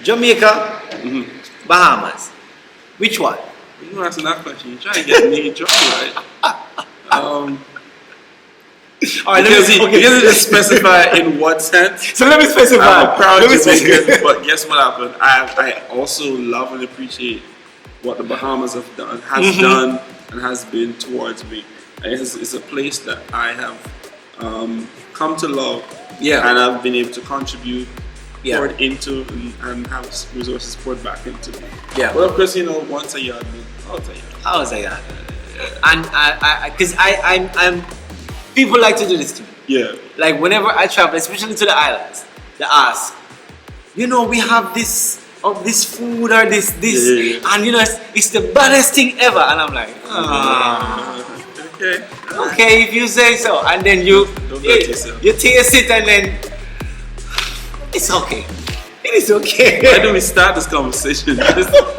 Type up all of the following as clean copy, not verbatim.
Jamaica, Bahamas. Which one? You know, asking that question. You trying to get me in trouble, right? All right, because he didn't specify in what sense. So let me specify. I'm a proud Jamaican, but guess what happened? I also love and appreciate what the Bahamas has done and has been towards me. It's a place that I have come to love, and I've been able to contribute, poured into, and have resources poured back into me. Yeah. But of course, you know, once a yard, How's a yard? And because I'm people like to do this to me. Yeah. Like whenever I travel, especially to the islands, they ask, you know, we have this food or this, and you know, it's the baddest thing ever, and I'm like, okay, if you say so, and then you taste it, and then it's okay. It is okay. Why do we start this conversation? It is okay.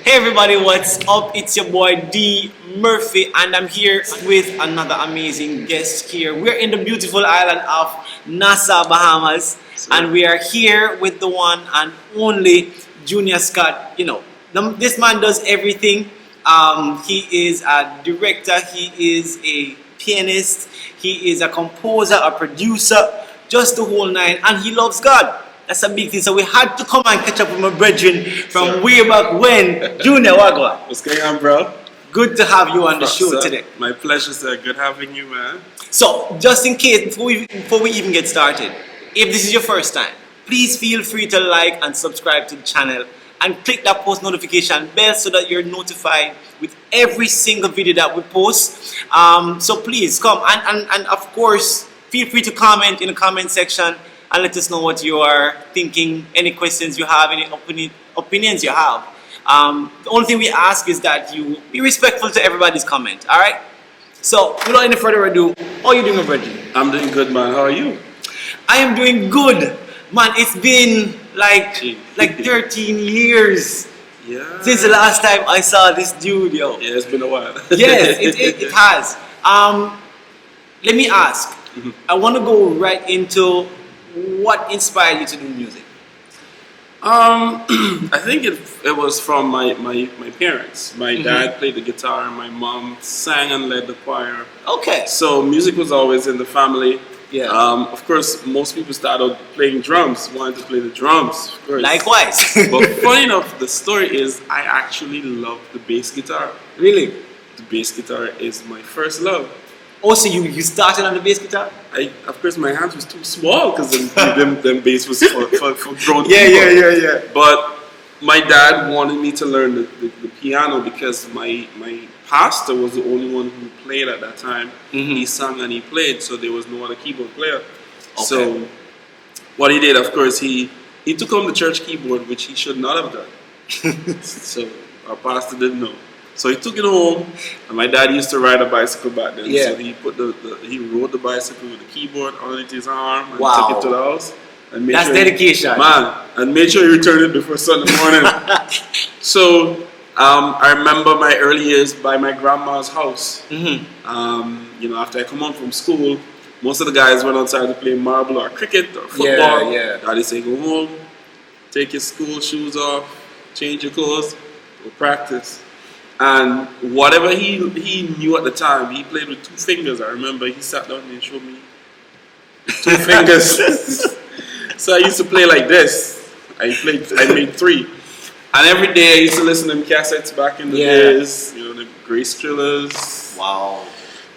Hey everybody, what's up? It's your boy D Murphy, and I'm here with another amazing guest here. We're in the beautiful island of Nassau, Bahamas, and we are here with the one and only Junior Scott. You know, this man does everything. He is a director, he is a pianist, he is a composer, a producer, just the whole nine, and he loves God. That's a big thing. So we had to come and catch up with my brethren from way back when. Junior, Wagwa. What's going on, bro? Good to have you on the show today. My pleasure, sir. Good having you, man. So, just in case, before we even get started, if this is your first time, please feel free to like and subscribe to the channel and click that post notification bell so that you're notified with every single video that we post. So please come and of course, feel free to comment in the comment section and let us know what you are thinking, any questions you have, any opinions you have. The only thing we ask is that you be respectful to everybody's comment, alright? So, without any further ado, how are you doing, my brother? I'm doing good, man. How are you? I am doing good. Man, it's been like 13 years since the last time I saw this dude, yo. Yeah, it's been a while. Yes, it has. Let me ask. I want to go right into what inspired you to do music? I think it was from my parents. My dad played the guitar and my mom sang and led the choir. Okay. So music was always in the family. Yeah. Of course, most people started playing drums, wanted to play the drums. Of course. Likewise. But funny enough, the story is I actually love the bass guitar. Really? The bass guitar is my first love. Oh, so you started on the bass guitar? Of course, my hands was too small because them bass was for grown people. Yeah. But my dad wanted me to learn the piano because my pastor was the only one who played at that time. He sang and he played, so there was no other keyboard player. Okay. So what he did, of course, he took home the church keyboard, which he should not have done. So our pastor didn't know. So he took it home, and my dad used to ride a bicycle back then. Yeah. So he put he rode the bicycle with the keyboard underneath his arm and wow. took it to the house. And that's dedication. Man, and made sure he returned it before Sunday morning. So I remember my early years by my grandma's house. You know, after I come home from school, most of the guys went outside to play marble or cricket or football. Yeah. Daddy say, go home, take your school shoes off, change your clothes, go practice. And whatever he knew at the time, he played with 2 fingers. I remember he sat down and showed me 2 fingers. So I used to play like this. I made 3. And every day I used to listen to them cassettes back in the days. You know, the Grace Trillers. Wow.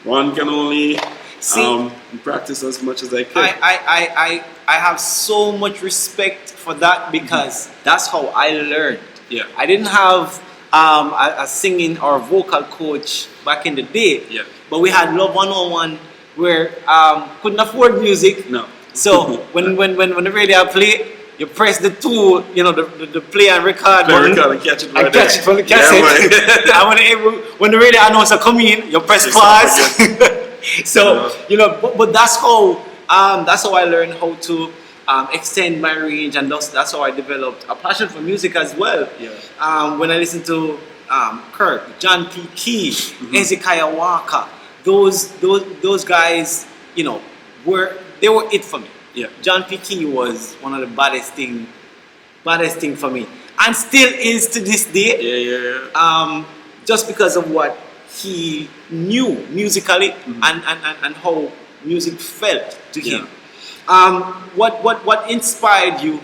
One Can Only. See, practice as much as I could. I have so much respect for that because that's how I learned. Yeah. I didn't have a singing or vocal coach back in the day. Yeah. But we had Love 101 where couldn't afford music. No. So when the radio play, you press the two, the play and record button. And catch it right and catch there. it from the cassette. Yeah, and when the radio announcer come in, you press pause. So but that's how I learned how to extend my range, and that's how I developed a passion for music as well. Yeah. When I listened to Kirk, John P. Key, Hezekiah Walker, those guys, were it for me. Yeah. John P. Key was one of the baddest thing for me, and still is to this day. Yeah. Just because of what he knew musically and how music felt to him. What inspired you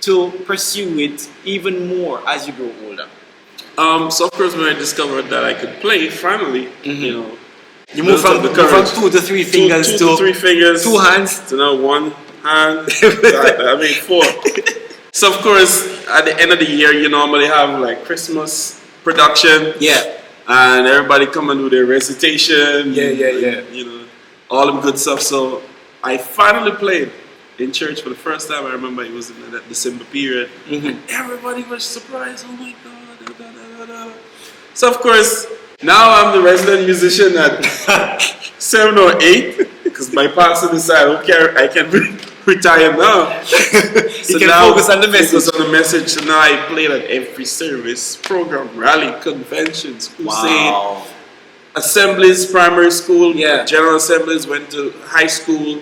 to pursue it even more as you grow older? So of course, when I discovered that I could play, finally, you moved from 2 to 3 fingers two to three fingers, 2 hands to now 1 hand. I mean 4. So of course, at the end of the year, you normally have like Christmas production. Yeah. And everybody come and do their recitation. Yeah. All them good stuff. So I finally played in church for the first time. I remember it was in that December period. And everybody was surprised. Oh my God. So of course, now I'm the resident musician at 7 or 8 because my pastor decided, okay, I can retire now. So you can now focus on the message. So now I played at every service, program, rally, conventions, crusade, assemblies, primary school, general assemblies, went to high school,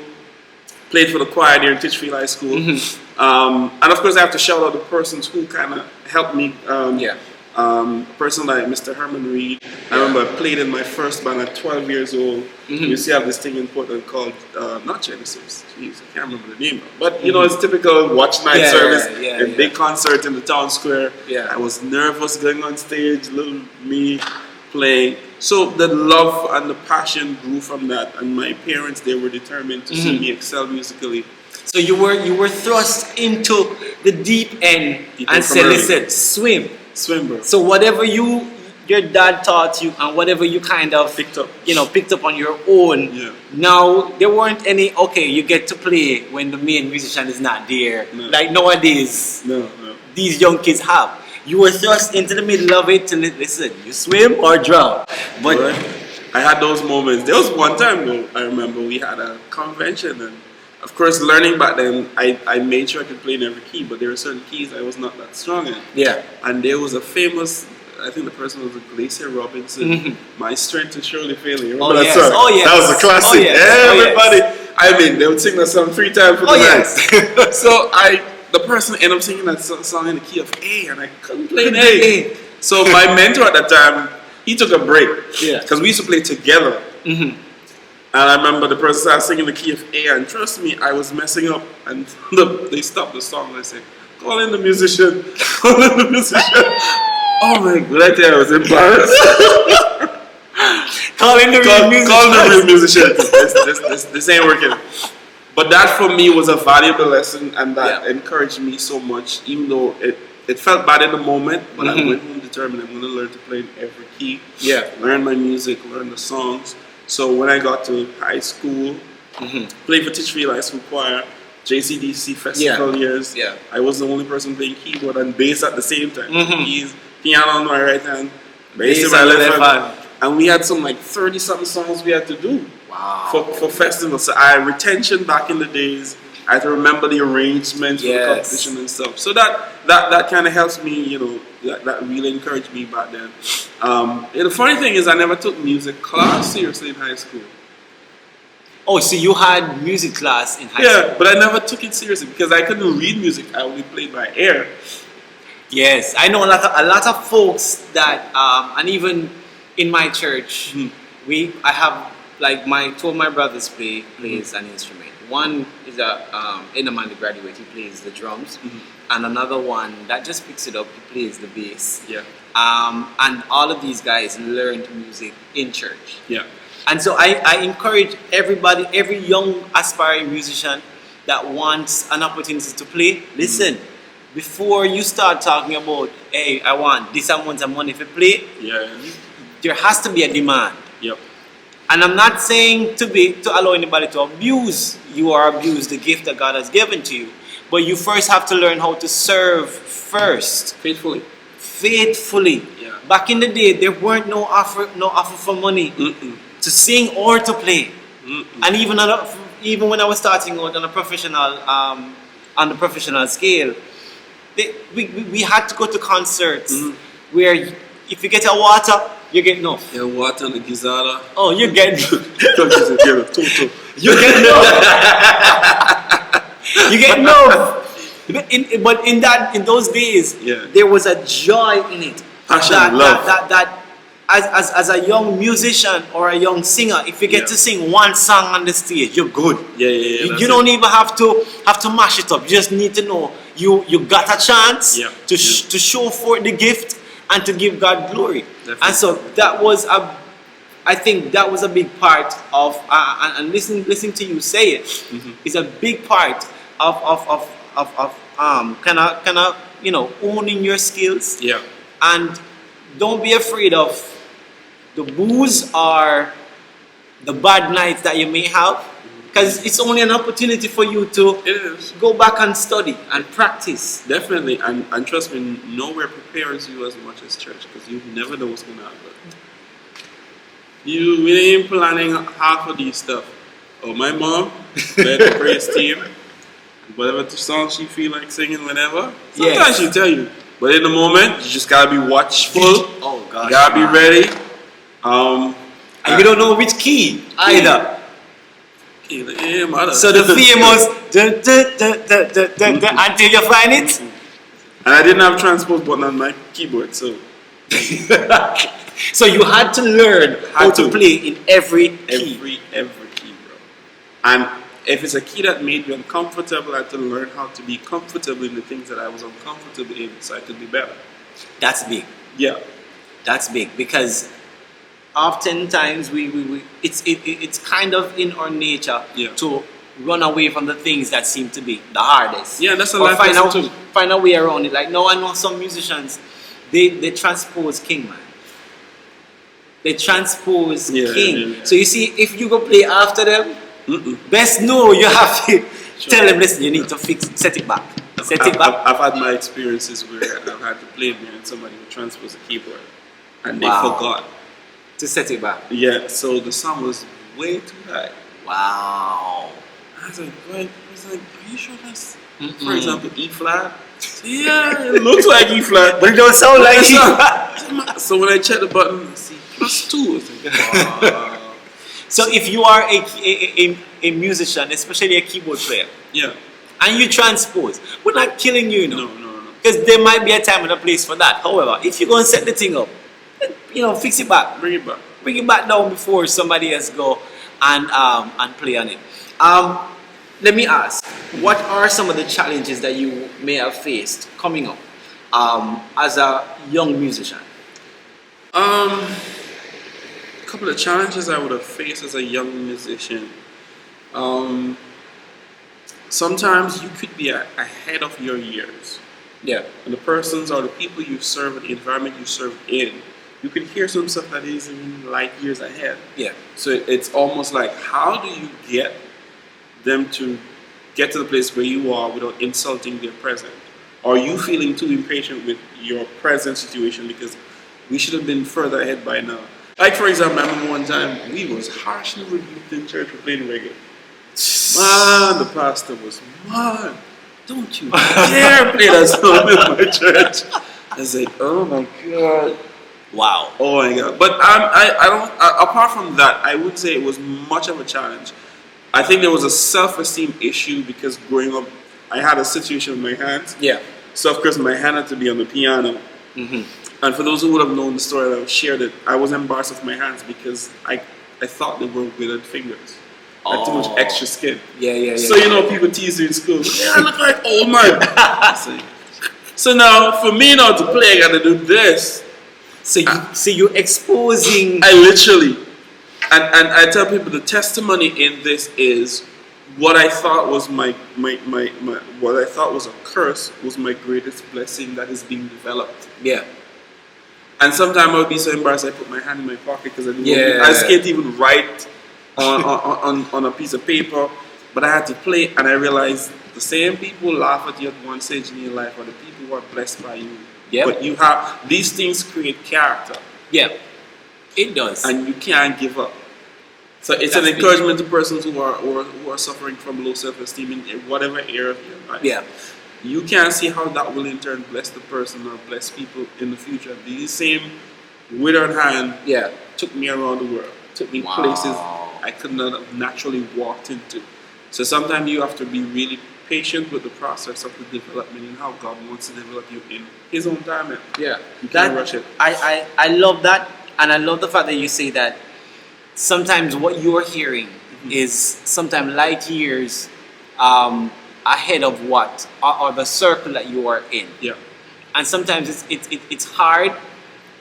played for the choir there in Titchfield High School. And of course I have to shout out the persons who kind of helped me. A person like Mr. Herman Reed. I remember I played in my first band at 12 years old. You see, I have this thing in Portland called, not Genesis, jeez, I can't remember the name. But it's typical watch night service, big concert in the town square. I was nervous going on stage, little me playing. So the love and the passion grew from that. And my parents, they were determined to see me excel musically. So you were thrust into the deep end and said, listen, swim. Swimmer. So whatever your dad taught you and whatever you kind of picked up on your own. Now there weren't any you get to play when the main musician is not there. No. Like nowadays. No. These young kids have. You were thrust into the middle of it to listen, you swim or drown. But I had those moments. There was one time though, I remember we had a convention, and of course, learning back then, I made sure I could play in every key, but there were certain keys I was not that strong in. Yeah. And there was a famous, I think the person was Glacier Robinson, My Strength is Surely Failing. Remember that song? Oh, yes. That was a classic. Everybody, I mean, they would sing that song 3 times for the night. So the person ended up singing that song in the key of A, and I couldn't play in A. So my mentor at that time, he took a break. Yeah. Because we used to play together. And I remember the person started singing the key of A, and trust me, I was messing up. And they stopped the song and I said, call in the musician. Call in the musician. Oh my God, I tell you, I was embarrassed. Call in the real musician. Call the real musician. This ain't working. But that for me was a valuable lesson, and that encouraged me so much, even though it felt bad in the moment, but I went home determined I'm going to learn to play in every key. Learn my music, learn the songs. So when I got to high school, played for Titchfield High School Choir, JCDC festival years. I was the only person playing keyboard and bass at the same time. Keys, piano on my right hand, bass in my left hand. And we had some like 30-something songs we had to do for festivals. So retention back in the days. I had to remember the arrangements for the competition and stuff. So that kind of helps me, that really encouraged me back then. The funny thing is I never took music class seriously in high school. Oh, so you had music class in high school? Yeah, but I never took it seriously because I couldn't read music. I only played by ear. Yes, I know a lot of folks that, and even in my church, I have like two of my brothers plays an instrument. One is in a man graduate, he plays the drums, and another one that just picks it up, he plays the bass. And all of these guys learned music in church. And so I encourage everybody, every young aspiring musician that wants an opportunity to play, listen, before you start talking about, hey, I want this amount of money to play, Yeah. there has to be a demand. Yep. And I'm not saying to allow anybody to abuse you or abuse the gift that God has given to you. But you first have to learn how to serve first. Faithfully. Faithfully. Yeah. Back in the day, there weren't no offer for money to sing or to play. And even when I was starting out on a professional scale, we had to go to concerts where if you get a water, you get enough. Yeah, water and the gizzada. Oh, you get you get enough. But in those days, there was a joy in it. Passion, love. That as a young musician or a young singer, if you get to sing one song on the stage, you're good. Yeah. You don't even have to mash it up. You just need to know you got a chance to show forth the gift and to give God glory. Definitely. And so I think that was a big part of and listening to you say it is a big part of kind of owning your skills. Yeah. And don't be afraid of the booze or the bad nights that you may have, because it's only an opportunity for you to go back and study and practice. Definitely, and trust me, nowhere prepares you as much as church, because you never know what's going to happen. You ain't planning half of these stuff. Oh, my mom led the praise team. Whatever song she feel like singing, whenever. Sometimes she tell you, but in the moment, you just gotta be watchful. Oh God! You gotta be ready. And you don't know which key either. So the famous until you find it. And I didn't have transpose button on my keyboard, so. So you had to learn how to play in every key. Every key, bro. And if it's a key that made you uncomfortable, I had to learn how to be comfortable in the things that I was uncomfortable in, so I could be better. That's big. Yeah. That's big, because oftentimes it's kind of in our nature to run away from the things that seem to be the hardest. Yeah, that's a life lesson too. Find a way around it. Like, no, I know some musicians, they transpose king, man. They transpose king. Yeah. So you see, if you go play after them, best know you have to tell them, listen, you need to set it back. I've had my experiences where I've had to play and somebody would transpose a keyboard and they forgot to set it back. Yeah, so the song was way too high. Wow. I was like, are you sure that's, for example, E flat? Yeah, it looks like E flat, but it don't sound like E flat. So when I check the button, I see +2. Like, so if you are a musician, especially a keyboard player, and you transpose, we're not killing you, No. Because there might be a time and a place for that. However, if you go and set the thing up, fix it back. Bring it back. Bring it back down before somebody else go and play on it. Let me ask, what are some of the challenges that you may have faced coming up as a young musician? A couple of challenges I would have faced as a young musician. Sometimes you could be ahead of your years. Yeah. And the persons or the people you serve, the environment you serve in, you can hear some stuff that is in light years ahead. Yeah. So it's almost like, how do you get them to get to the place where you are without insulting their present? Are you feeling too impatient with your present situation because we should have been further ahead by now? Like, for example, I remember one time we was harshly rebuked in church for playing reggae. Man, the pastor was, man, don't you dare play that song in my church. I was like, oh my God. Wow. Oh my God. But I don't, apart from that, I wouldn't say it was much of a challenge. I think there was a self-esteem issue because growing up, I had a situation with my hands. Yeah. So of course my hand had to be on the piano. And for those who would have known the story that I've shared it, I was embarrassed with my hands because I thought they were withered fingers. I had too much extra skin. Yeah. So people tease you in school. Yeah, I look like old man. So now for me now to play, I gotta do this. So you're exposing. I literally And I tell people the testimony in this is what I thought was my what I thought was a curse was my greatest blessing that is being developed. Yeah. And sometimes I would be so embarrassed I put my hand in my pocket because Yeah. I just can't even write on a piece of paper. But I had to play, and I realized the same people laugh at you at one stage in your life are the people who are blessed by you. Yep. But you have these things create character, Yeah. It does. and you can't give up. So it's That's an encouragement to persons who are suffering from low self-esteem in whatever area of your life. Yeah. You can see how that will in turn bless the person or bless people in the future. These same withered hand Yeah. took me around the world, took me Wow. places I could not have naturally walked into. So sometimes you have to be really patient with the process of the development and how God wants to develop you in His own time. Yeah. You can't rush it. I love that, and I love the fact that you say that sometimes what you're hearing is sometimes light years ahead of what or the circle that you are in. Yeah. And sometimes it's hard,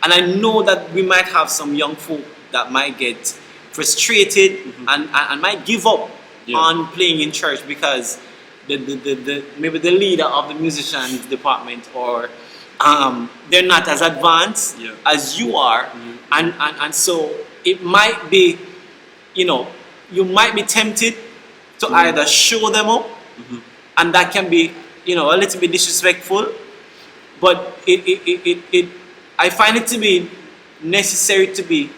and I know that we might have some young folk that might get frustrated and might give up on playing in church because the maybe the leader of the musicians department or they're not as advanced as you are, and so it might be, you might be tempted to either show them up, and that can be, a little bit disrespectful, but I find it to be necessary to be,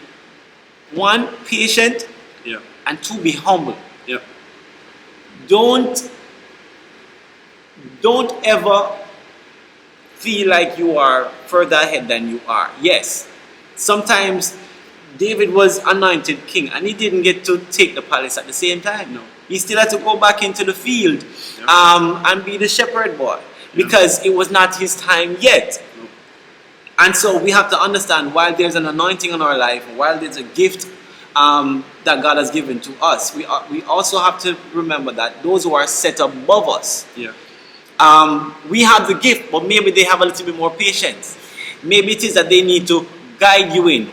one, patient, and two, be humble. Yeah. Don't ever feel like you are further ahead than you are. Yes, sometimes David was anointed king and he didn't get to take the palace at the same time. No. He still had to go back into the field and be the shepherd boy because it was not his time yet. No. And so we have to understand, while there's an anointing on our life, while there's a gift that God has given to us, we also have to remember that those who are set above us, we have the gift, but maybe they have a little bit more patience. Maybe it is that they need to guide you in,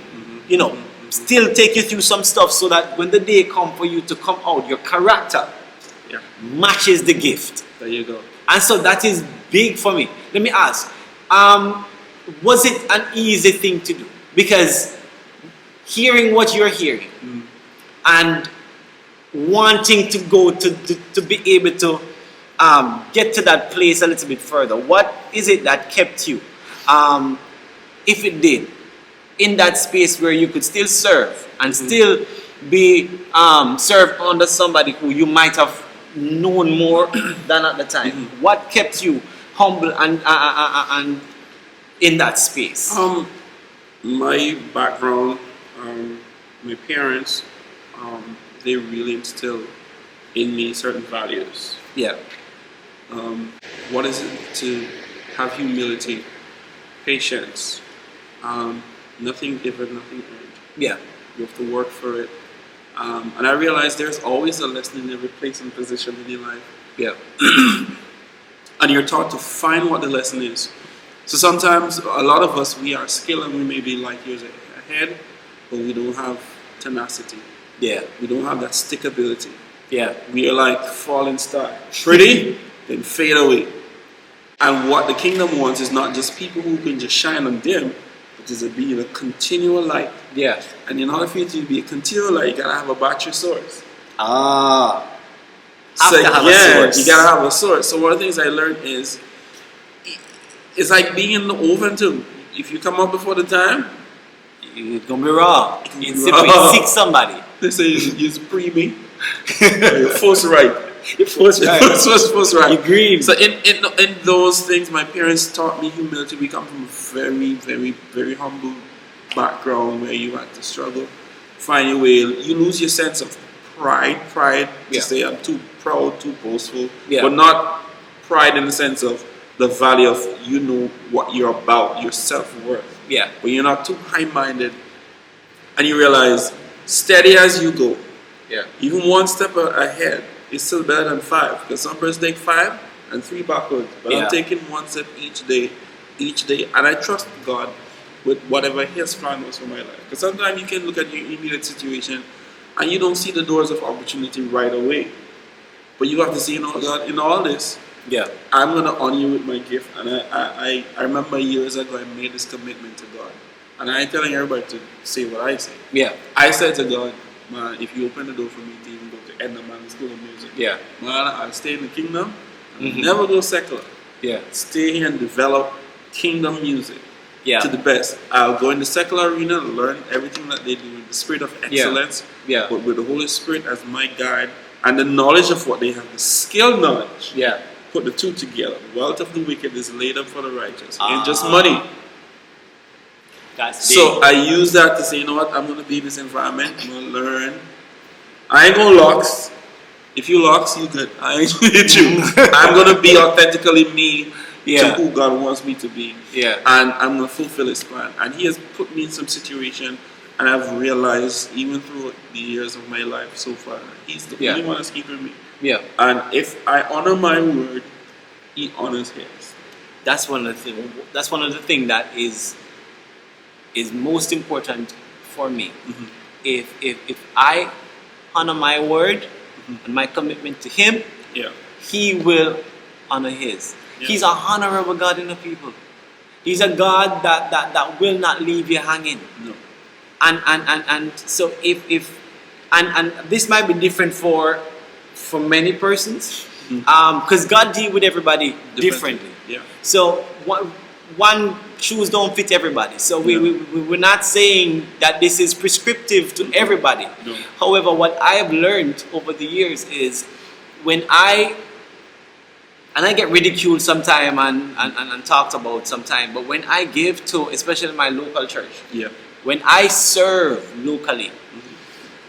still take you through some stuff so that when the day comes for you to come out, your character matches the gift. There you go. And so that is big for me. Let me ask, was it an easy thing to do? Because hearing what you're hearing and wanting to go to be able to get to that place a little bit further, what is it that kept you, if it did, in that space where you could still serve and still be served under somebody who you might have known more than at the time? What kept you humble and in that space? My background, my parents, they really instilled in me certain values. Yeah. What is it to have humility, patience, nothing given, nothing earned. Yeah. You have to work for it. And I realized there's always a lesson in every place and position in your life. Yeah. And you're taught to find what the lesson is. So sometimes, a lot of us, we are skilled and we may be like years ahead, but we don't have tenacity. Yeah. We don't have that stickability. Yeah. We are like falling star. Pretty, then fade away. And what the kingdom wants is not just people who can just shine and dim, but is to be a continual light. Yeah. And in order for you to be a continual light, you gotta have a battery source. So You source. gotta have a source. So one of the things I learned is, it's like being in the oven too. If you come up before the time, it's gonna be raw. It's raw. sick somebody. they say you're pre-me. You're force right. You're forced right. Force right. You're green. So in those things, my parents taught me humility. We come from a very, very, very humble background where you had to struggle, find your way. You lose your sense of pride to say I'm too proud, too boastful, but not pride in the sense of the value of what you're about, your self-worth. Yeah. But you're not too high-minded, and you realize steady as you go. Yeah. Even one step ahead is still better than 5, because some person take 5 and 3 backwards. But I'm taking 1 step each day, and I trust God with whatever His plan was for my life. Because sometimes you can look at your immediate situation and you don't see the doors of opportunity right away. But you have to say, you know, God, in all this, Yeah. I'm going to honor you with my gift. And I remember years ago I made this commitment to God. And I ain't telling everybody to say what I say. Yeah. I said to God, man, if you open the door for me to even go to Edna Man School of Music, Yeah. man, I'll stay in the kingdom. I'll Mhm. never go secular. Yeah. Stay here and develop kingdom music Yeah. to the best. I'll go in the secular arena, learn everything that they do in the spirit of excellence, Yeah. but with the Holy Spirit as my guide and the knowledge of what they have, the skill knowledge. Yeah. Put the two together. The wealth of the wicked is laid up for the righteous. It Ah. ain't just money. That's So big. I use that to say, you know what, I'm going to be in this environment. I'm going to learn. I ain't going to locks. If you locks, you good. I ain't going to hit you. I'm going to be authentically me Yeah. to who God wants me to be. Yeah. And I'm going to fulfill His plan. And He has put me in some situation, and I've realized, even through the years of my life so far, He's the Yeah. only one that's keeping me. Yeah. And if I honor my word, He honors His. That's one of the thing. That's one of the thing that is most important for me. Mhm. If I honor my word and my commitment to Him, Yeah. He will honor His. Yeah. He's a honorable God in the people. He's a God that will not leave you hanging. No. And so if and this might be different for many persons, because God deal with everybody differently. Yeah. So one shoes don't fit everybody. So we're not saying that this is prescriptive to everybody. No. However, what I have learned over the years is when I get ridiculed sometime and talked about sometime, but when I give to, especially my local church, Yeah. when I serve locally,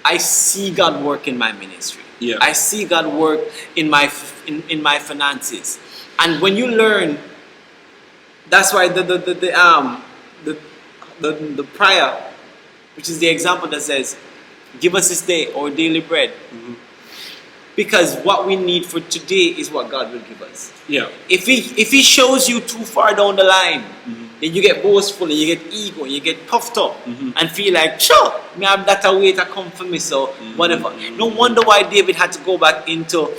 I see God work in my ministry. Yeah. I see God work in my finances. And when you learn, that's why the prayer, which is the example that says, "Give us this day our daily bread," because what we need for today is what God will give us. Yeah. If he shows you too far down the line, then you get boastful and you get ego, you get puffed up and feel like, sure, me have that a way to come for me, so whatever. No wonder why David had to go back into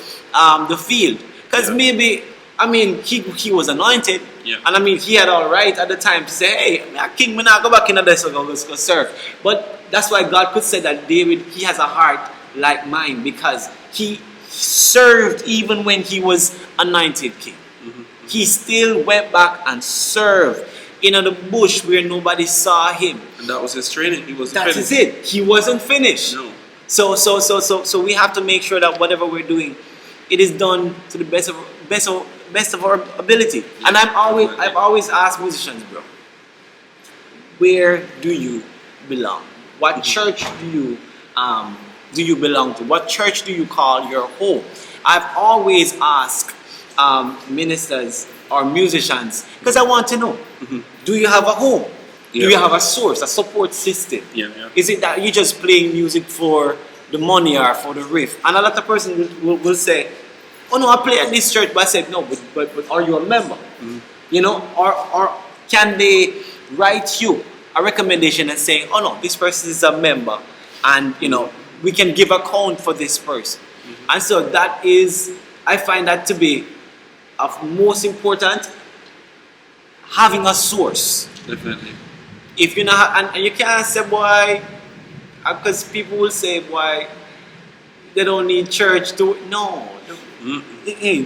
the field, because maybe, I mean, he was anointed, and I mean, he had all right at the time to say, hey, me a king, me not go back in this, so go serve. But that's why God could say that David, he has a heart like mine, because he served even when he was anointed king. He still went back and served in the bush where nobody saw him. And that was his training. He was That is it. He wasn't finished. No. So we have to make sure that whatever we're doing, it is done to the best of our ability. And I've always asked musicians, bro, where do you belong? What church do you belong to? What church do you call your home? I've always asked ministers or musicians, because I want to know, do you have a home? Yeah. Do you have a source, a support system? Yeah. Is it that you just playing music for the money or for the riff? And a lot of person will say, oh no, I play at this church, but I said, no, but are you a member? You know, or can they write you a recommendation and say, oh no, this person is a member, and you know, we can give account for this person. And so that is, I find that to be of most important, having a source. Definitely. If you not, and you can't say, boy, because people will say, boy, they don't need church to, no. Hey,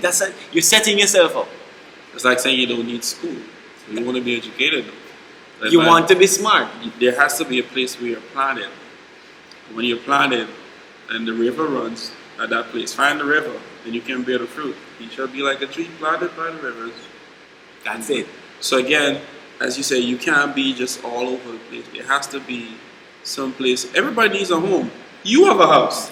you're setting yourself up. It's like saying you don't need school. You want to be educated. You want to be smart. There has to be a place where you're planted. When you're planted and the river runs at that place, find the river, then you can bear the fruit. You shall be like a tree planted by the rivers. That's it. So again, as you say, you can't be just all over the place. There has to be some place. Everybody needs a home. You have a house.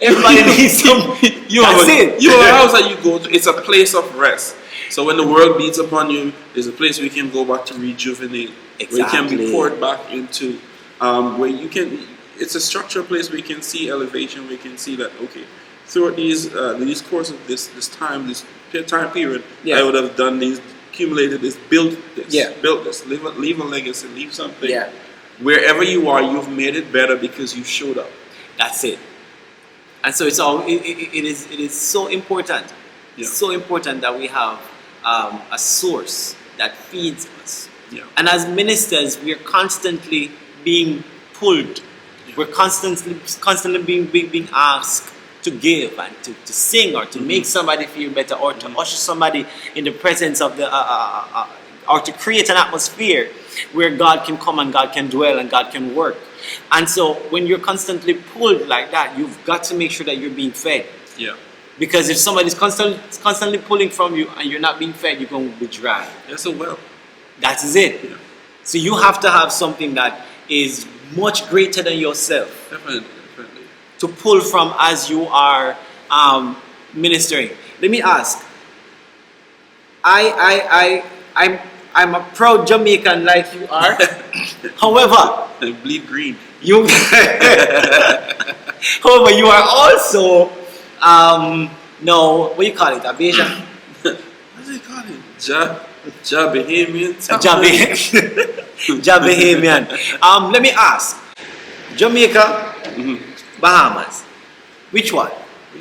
Everybody needs some. You have a house that you go to. It's a place of rest. So when the world beats upon you, there's a place where you can go back to rejuvenate. Exactly. Where you can be poured back into. Where you can. It's a structured place where you can see elevation. Where you can see that, okay, throughout these course of this time period, I would have done these, accumulated this, built this, leave a legacy, leave something. Yeah. Wherever you are, you've made it better because you showed up. That's it. And so it is so important. Yeah. So important that we have a source that feeds us. Yeah. And as ministers, we are constantly being pulled. Yeah. We're constantly being asked to give and to sing or to make somebody feel better or to usher somebody in the presence of the or to create an atmosphere where God can come and God can dwell and God can work. And so when you're constantly pulled like that, you've got to make sure that you're being fed. Yeah. Because if somebody's constantly pulling from you and you're not being fed, you're going to be dry. That's a well. That is it. Yeah. So you have to have something that is much greater than yourself Definitely. to pull from as you are ministering. Let me ask. I'm a proud Jamaican like you are. However, I bleed green. you however you are also no, what do you call it? A Bayesian? What do they call it? Bahamian. Bahamian. Let me ask. Jamaica, Bahamas. Which one?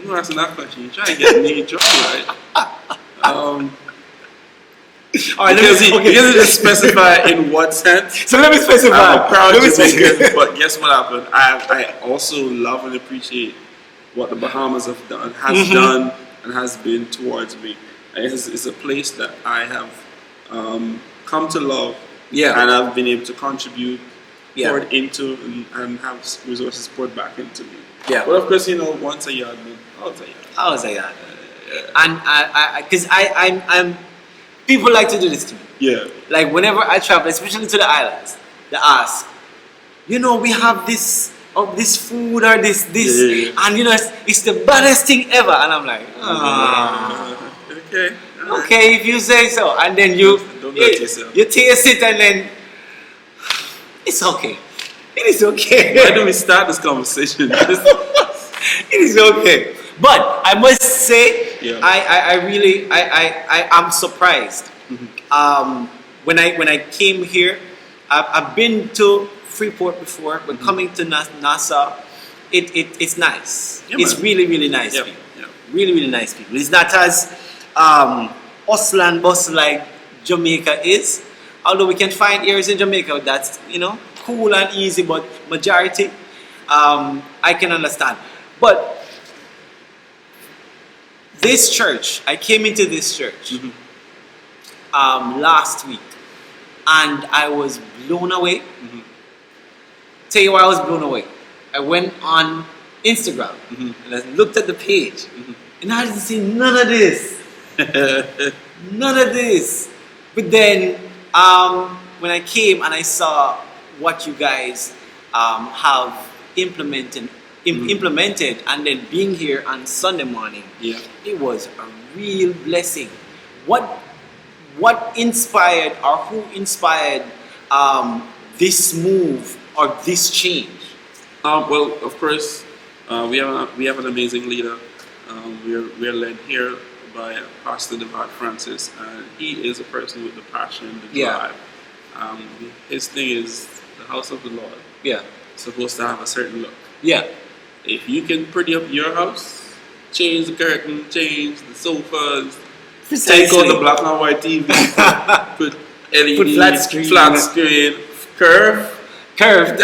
You asking that question? You trying to get me in trouble, right? All right, because he didn't specify in what sense. So let me specify. I'm a proud Jamaican, but guess what happened? I also love and appreciate what the Bahamas has done, and has been towards me. It's a place that I have come to love, and I've been able to contribute, poured into, and have resources poured back into me. Yeah. But of course, once a yard, always a yard. Always a yard. And because I'm people like to do this to me. Yeah. Like whenever I travel, especially to the islands, they ask, we have this food or this, and it's the baddest thing ever, and I'm like, okay. Right. Okay, if you say so, and then you taste it, and then it's okay. It is okay. Why don't we start this conversation? It is okay. But I must say, I really am surprised. When I came here, I've been to Freeport before, but coming to Nassau, it's nice. Yeah, it's man. really, really nice Yeah, people. yeah. Really, really nice people. It's not as hustle and bustle like Jamaica is. Although we can find areas in Jamaica that's cool and easy, but majority I can understand. But this church, I came into this church last week, and I was blown away. Tell you why I was blown away. I went on Instagram and I looked at the page, and I didn't see none of this. None of this. But then when I came and I saw what you guys have implemented, and then being here on Sunday morning, it was a real blessing. What inspired, or who inspired this move or this change? Well, of course, we have an amazing leader. We are led here by Pastor Devard Francis, and he is a person with the passion, the drive. His thing is the house of the Lord. Yeah. Supposed to have a certain look. Yeah. If you can pretty up your house, change the curtain, change the sofas, take out the black and white TV, put LED, Put flat screen. curved.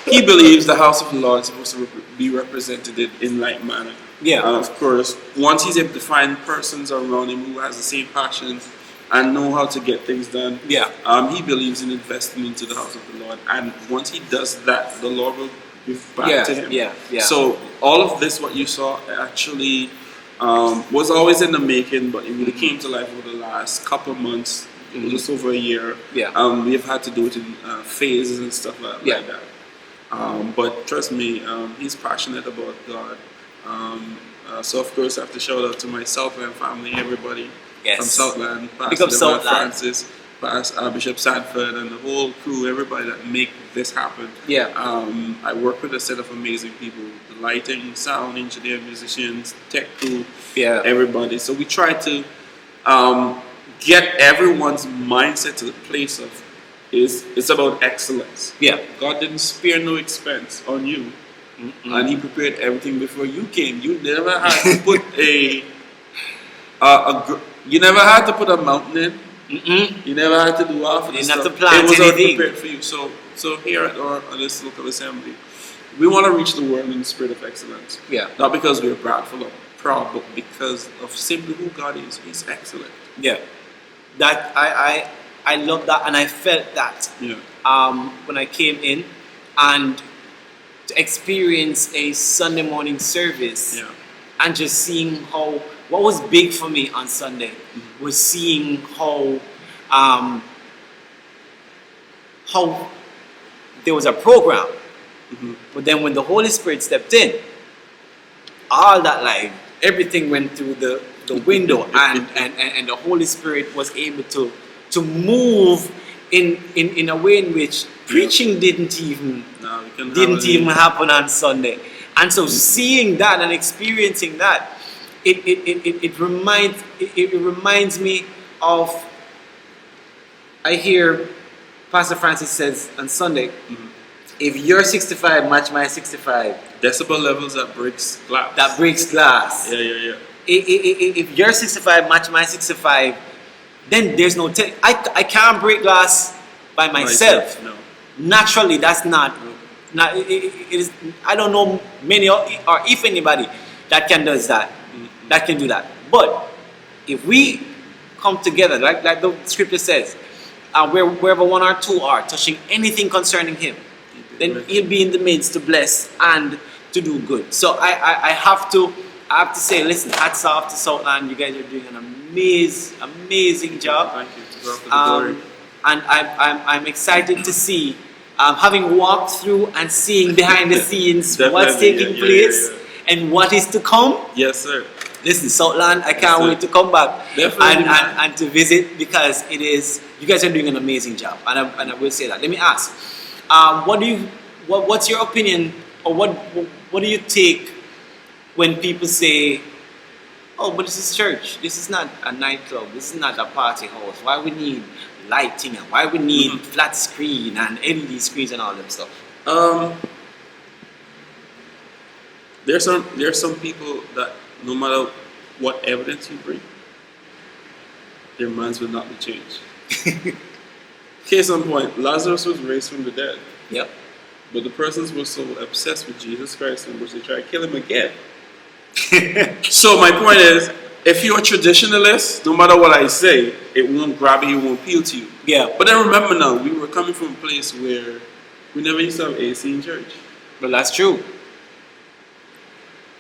He believes the house of the Lord is supposed to be represented in like manner. Yeah. And of course, once he's able to find persons around him who has the same passion and know how to get things done, he believes in investing into the house of the Lord. And once he does that, the Lord will give back to him. Yeah. So all of this, what you saw, actually was always in the making, but it really came to life over the last couple of months, just over a year. Yeah. We've had to do it in phases and stuff like that. But trust me, he's passionate about God. So of course I have to shout out to my Southland family, everybody from Southland, Pastor Devard Francis, Bishop Sanford, and the whole crew, everybody that make this happen. I work with a set of amazing people: the lighting, sound engineer, musicians, tech crew, everybody. So we try to get everyone's mindset to the place of it's about excellence. God didn't spare no expense on you. and He prepared everything before you came. You never had to put you never had to put a mountain in. You never had to do half of the didn't have stuff. to plant It was all anything. prepared for you. So here at this local assembly, we want to reach the world in the spirit of excellence. Yeah. Not because we're proudful or proud, but because of simply who God is. He's excellent. Yeah. That I love that, and I felt that Yeah. when I came in, and to experience a Sunday morning service, Yeah. and just seeing what was big for me on Sunday was seeing how there was a program, but then when the Holy Spirit stepped in, all that, like, everything went through the window, and the Holy Spirit was able to move in a way in which preaching didn't even No, we can didn't even happen on Sunday. And so seeing that and experiencing that, it reminds me of, I hear Pastor Francis says on Sunday, if your 65 match my 65, decibel levels that breaks glass. that breaks glass. Yeah. If your 65 match my 65, then there's no I can't break glass by myself. No. Naturally, that's not it is. I don't know many or if anybody that can do that. That can do that. But if we come together, like the scripture says, wherever one or two are touching anything concerning Him, then He'll be in the midst to bless and to do good. So I have to say, listen, hats off to Southland. You guys are doing an amazing job. Thank you. To God for the glory. And I'm excited to see, having walked through and seeing behind the scenes what's taking place and what is to come. Yes, sir. Listen, Southland, I can't wait to come back and to visit, because you guys are doing an amazing job, and I will say that. Let me ask, what's your opinion, or what do you take when people say, oh, but this is church, this is not a nightclub, this is not a party house, why we need lighting, and why we need flat screen and LED screens and all that stuff? There's some people that no matter what evidence you bring, their minds will not be changed. Case in point, Lazarus was raised from the dead. Yep. But the persons were so obsessed with Jesus Christ in which they tried to kill him again. So my point is, if you're a traditionalist, no matter what I say, it won't grab you, it won't appeal to you. Yeah. But then remember now, we were coming from a place where we never used to have AC in church. But that's true.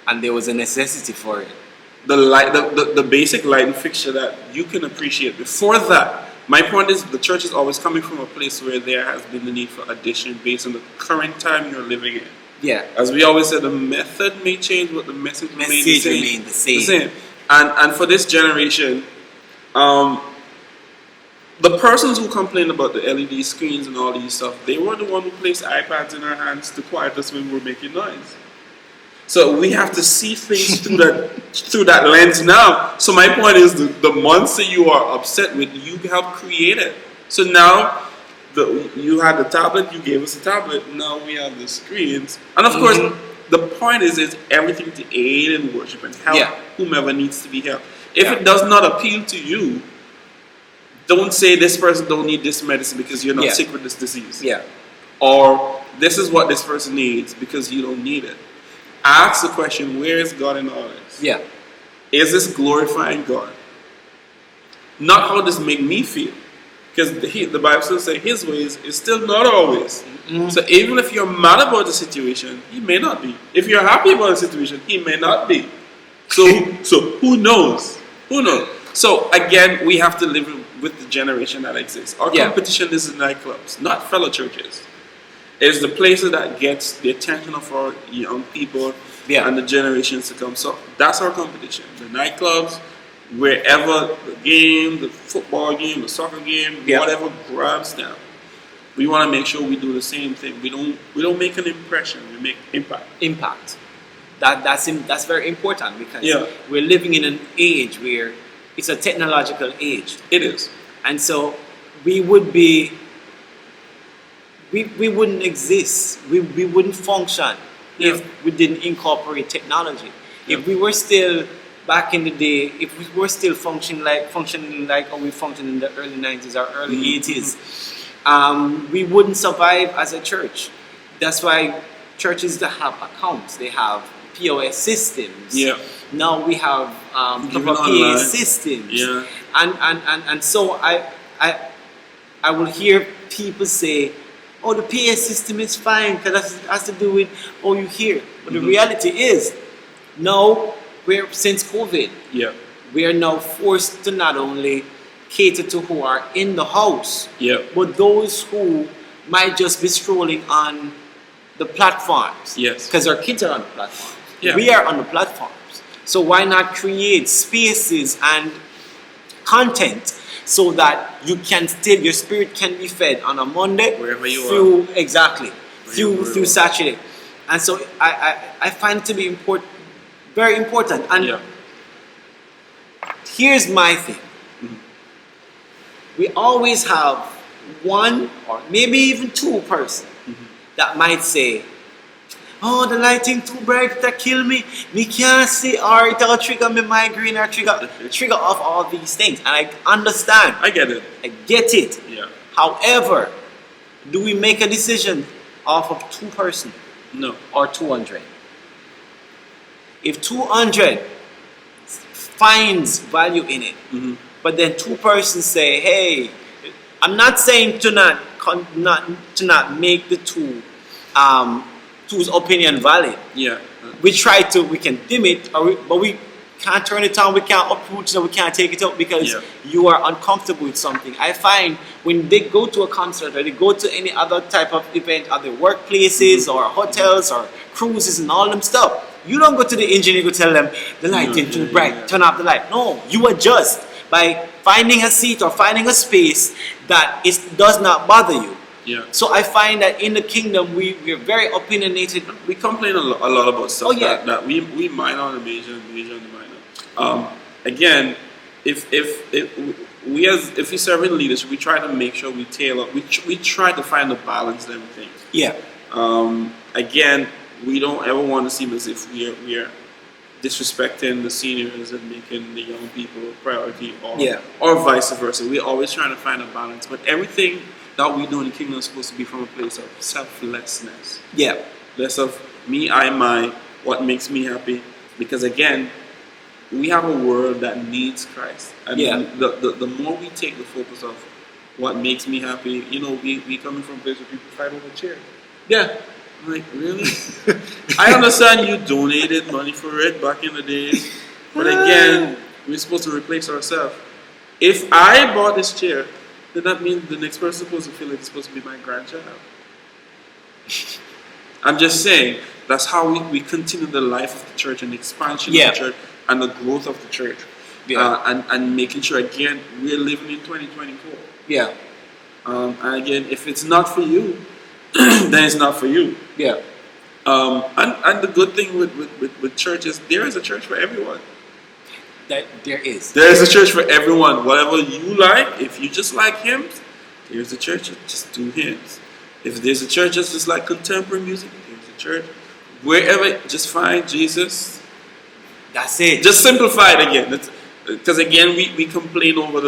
And there was a necessity for it. The light, the basic lighting fixture that you can appreciate. Before that, my point is the church is always coming from a place where there has been the need for addition based on the current time you're living in. Yeah. As we always said, the method may change, but the message remains Remain the same. And for this generation, the persons who complain about the LED screens and all these stuff, they were the one who placed iPads in our hands to quiet us when we were making noise. So we have to see things through that lens now. So my point is, the monster you are upset with, you helped create it. So now you had the tablet, you gave us a tablet, now we have the screens. And of course, the point is everything to aid in worship and help whomever needs to be helped. If it does not appeal to you, don't say this person don't need this medicine because you're not sick with this disease. Yeah. Or this is what this person needs because you don't need it. Ask the question, where is God in all this? Yeah. Is this glorifying God? Not how does make me feel. Because the Bible still says His ways is still not always. So even if you're mad about the situation, He may not be. If you're happy about the situation, He may not be. So who knows? Who knows? So again, we have to live with the generation that exists. Our competition is the nightclubs, not fellow churches. It's the places that gets the attention of our young people and the generations to come. So that's our competition. The nightclubs, wherever the game, the football game, the soccer game, whatever grabs them. We want to make sure we do the same thing. We don't make an impression. We make impact. Impact. That's very important, because we're living in an age where it's a technological age. It is. And so we wouldn't exist. We wouldn't function if we didn't incorporate technology. If we were still back in the day, if we were still functioning like how we functioned in the early 90s or early 80s, we wouldn't survive as a church. That's why churches that have accounts, they have POS systems. Yeah. Now we have Even proper PA online. systems. Yeah. And so I will hear people say, oh, the PA system is fine because that has to do with how you hear. But the reality is, now, since COVID, Yeah. we are now forced to not only cater to who are in the house, Yeah. but those who might just be strolling on the platforms. Yes. Because our kids are on the platforms. Yeah. We are on the platforms. So why not create spaces and content so that your spirit can be fed on a Monday Wherever you through exactly you through are. Saturday. And so I find it to be very important. And Yeah. here's my thing. We always have one or maybe even two person that might say, oh, the lighting too bright, that kill me. Me can't see, or it'll trigger me migraine, or trigger off all these things. And I understand. I get it. I get it. Yeah. However, do we make a decision off of two person No. or 200? If 200 finds value in it, but then two persons say, hey, I'm not saying to not make the two's opinion valid. Yeah. We can dim it, but we can't turn it on, we can't uproot it, we can't take it out because you are uncomfortable with something. I find when they go to a concert or they go to any other type of event at their workplaces or hotels or cruises and all them stuff, you don't go to the engineer and tell them the lighting too bright, turn off the light. No, you adjust by finding a seat or finding a space that does not bother you. Yeah. So I find that in the kingdom we're very opinionated. We complain a lot about stuff Oh, yeah. that we minor on the major and major on the minor. Again, if we serve in leadership, we try to make sure we tailor. We try to find a balance in everything. Yeah. Again, we don't ever want to seem as if we are disrespecting the seniors and making the young people a priority, or vice versa. We're always trying to find a balance, but everything that we do in the kingdom is supposed to be from a place of selflessness. Yeah. Less of me, I, my, what makes me happy. Because again, we have a world that needs Christ. And the more we take the focus of what makes me happy, we coming from a place where people fight over chairs. Yeah. I'm like, really? I understand you donated money for it back in the days. But again, we're supposed to replace ourselves. If I bought this chair, then that means the next person is supposed to feel like it's supposed to be my grandchild. I'm just saying, that's how we continue the life of the church and the expansion of the church and the growth of the church. Yeah. And making sure, again, we're living in 2024. Yeah. And again, if it's not for you, then it's not for you. Yeah. And the good thing with churches, there is a church for everyone. There is. There is a church for everyone. Whatever you like, if you just like hymns, there's a church that just do hymns. If there's a church that's just like contemporary music, there's a church. Wherever, just find Jesus. That's it. Just simplify it again. Because again, we complain over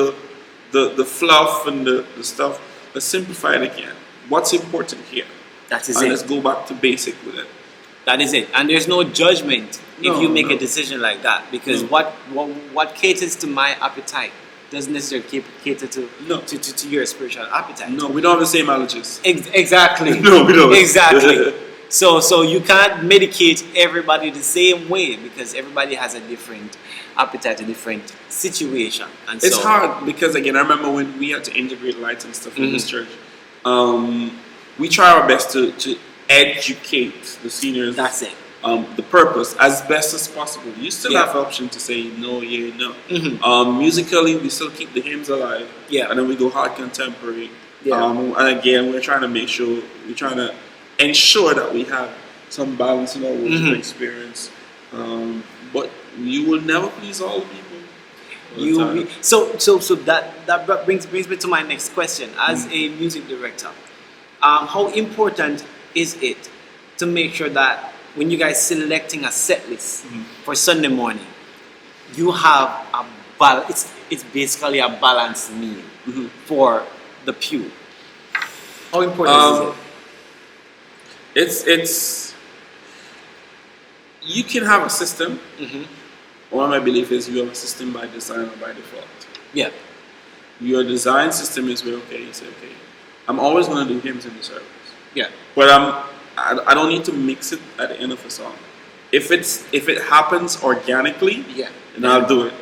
the fluff and the stuff. Let's simplify it again. What's important here? That is and it. Let's go back to basic with it. That is it. And there's no judgment if you make a decision like that. Because what caters to my appetite doesn't necessarily cater to your spiritual appetite. No, we don't have the same allergies. Exactly. No, we don't. Exactly. So you can't medicate everybody the same way because everybody has a different appetite, a different situation. And it's hard because, again, I remember when we had to integrate lights and stuff in this church. We try our best to educate the seniors. That's it. The purpose as best as possible. You still have the option to say no, yeah, no. Mm-hmm. Musically, we still keep the hymns alive. Yeah. And then we go hard contemporary. Yeah. And again, we're trying to ensure that we have some balance in our worship experience. But you will never please all the people. So that brings me to my next question. As a music director, how important is it to make sure that when you guys selecting a set list for Sunday morning, you have a it's basically a balanced meal for the pew. How important is it? It's you can have a system. One of my belief is you have a system by design or by default. Yeah. Your design system is where you say, okay, I'm always going to do hymns in the service. Yeah. But I don't need to mix it at the end of a song. If it happens organically, Yeah. then I'll do it.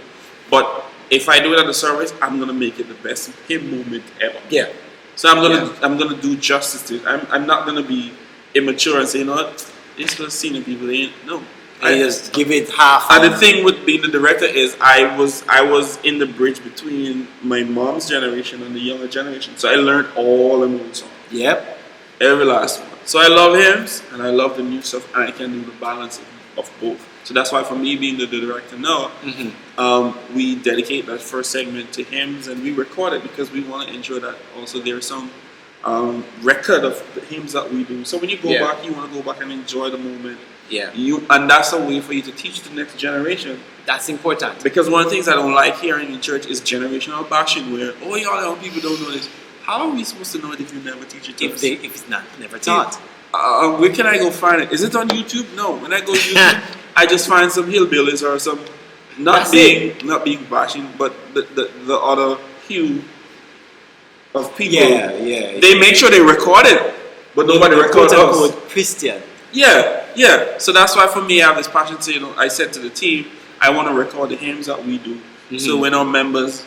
But if I do it at the service, I'm gonna make it the best hymn moment ever. Yeah. So I'm gonna do justice to it. I'm not gonna be immature and say, you know what, this was senior people. They ain't no. I just give it half. And the thing with being the director is I was in the bridge between my mom's generation and the younger generation. So I learned all the new songs. Yep. Every last one. So I love hymns and I love the new stuff, and I can do the balance of both. So that's why for me being the director now, we dedicate that first segment to hymns and we record it because we want to ensure that also there's some record of the hymns that we do. So when you go back, you want to go back and enjoy the moment. Yeah. And that's a way for you to teach the next generation. That's important. Because one of the things I don't like here in the church is generational bashing where, oh, y'all young people don't know this. How are we supposed to know it if you never teach it to us? If it's not never taught. Where can I go find it? Is it on YouTube? No. When I go to YouTube, I just find some hillbillies or some not being bashing, but the other hue of people. Yeah. They make sure they record it, but nobody records us. Christian. Yeah. So that's why for me I have this passion to, I said to the team, I want to record the hymns that we do. So when our members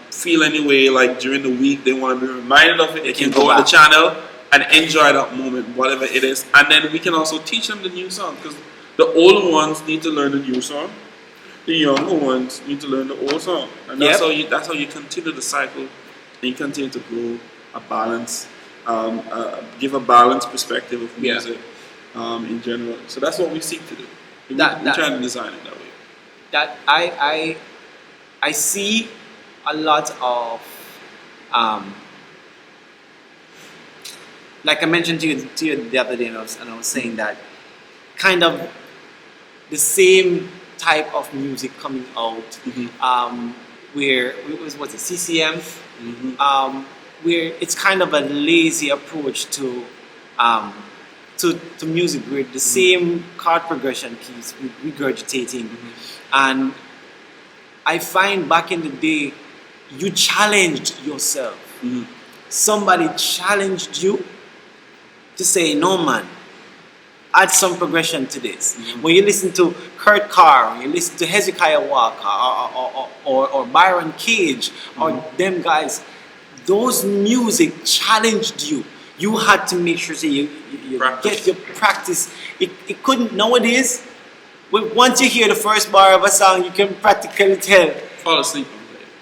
feel any way like during the week they want to be reminded of it, they can go on the channel and enjoy that moment, whatever it is. And then we can also teach them the new song, because the older ones need to learn the new song, the younger ones need to learn the old song. And that's how you continue the cycle, and you continue to grow a balance, give a balanced perspective of music in general. So that's what we seek to do. We try to design it that way. That I see a lot of like I mentioned to you the other day, and I was saying that kind of the same type of music coming out where it was CCM, where it's kind of a lazy approach to music, where the same chord progression keeps regurgitating, and I find back in the day you challenged yourself. Somebody challenged you to say, no man, add some progression to this. When you listen to Kurt Carr, when you listen to Hezekiah Walker or Byron Cage or them guys, those music challenged you. You had to make sure you get your practice. It couldn't, nowadays, once you hear the first bar of a song, you can practically tell. Fall asleep.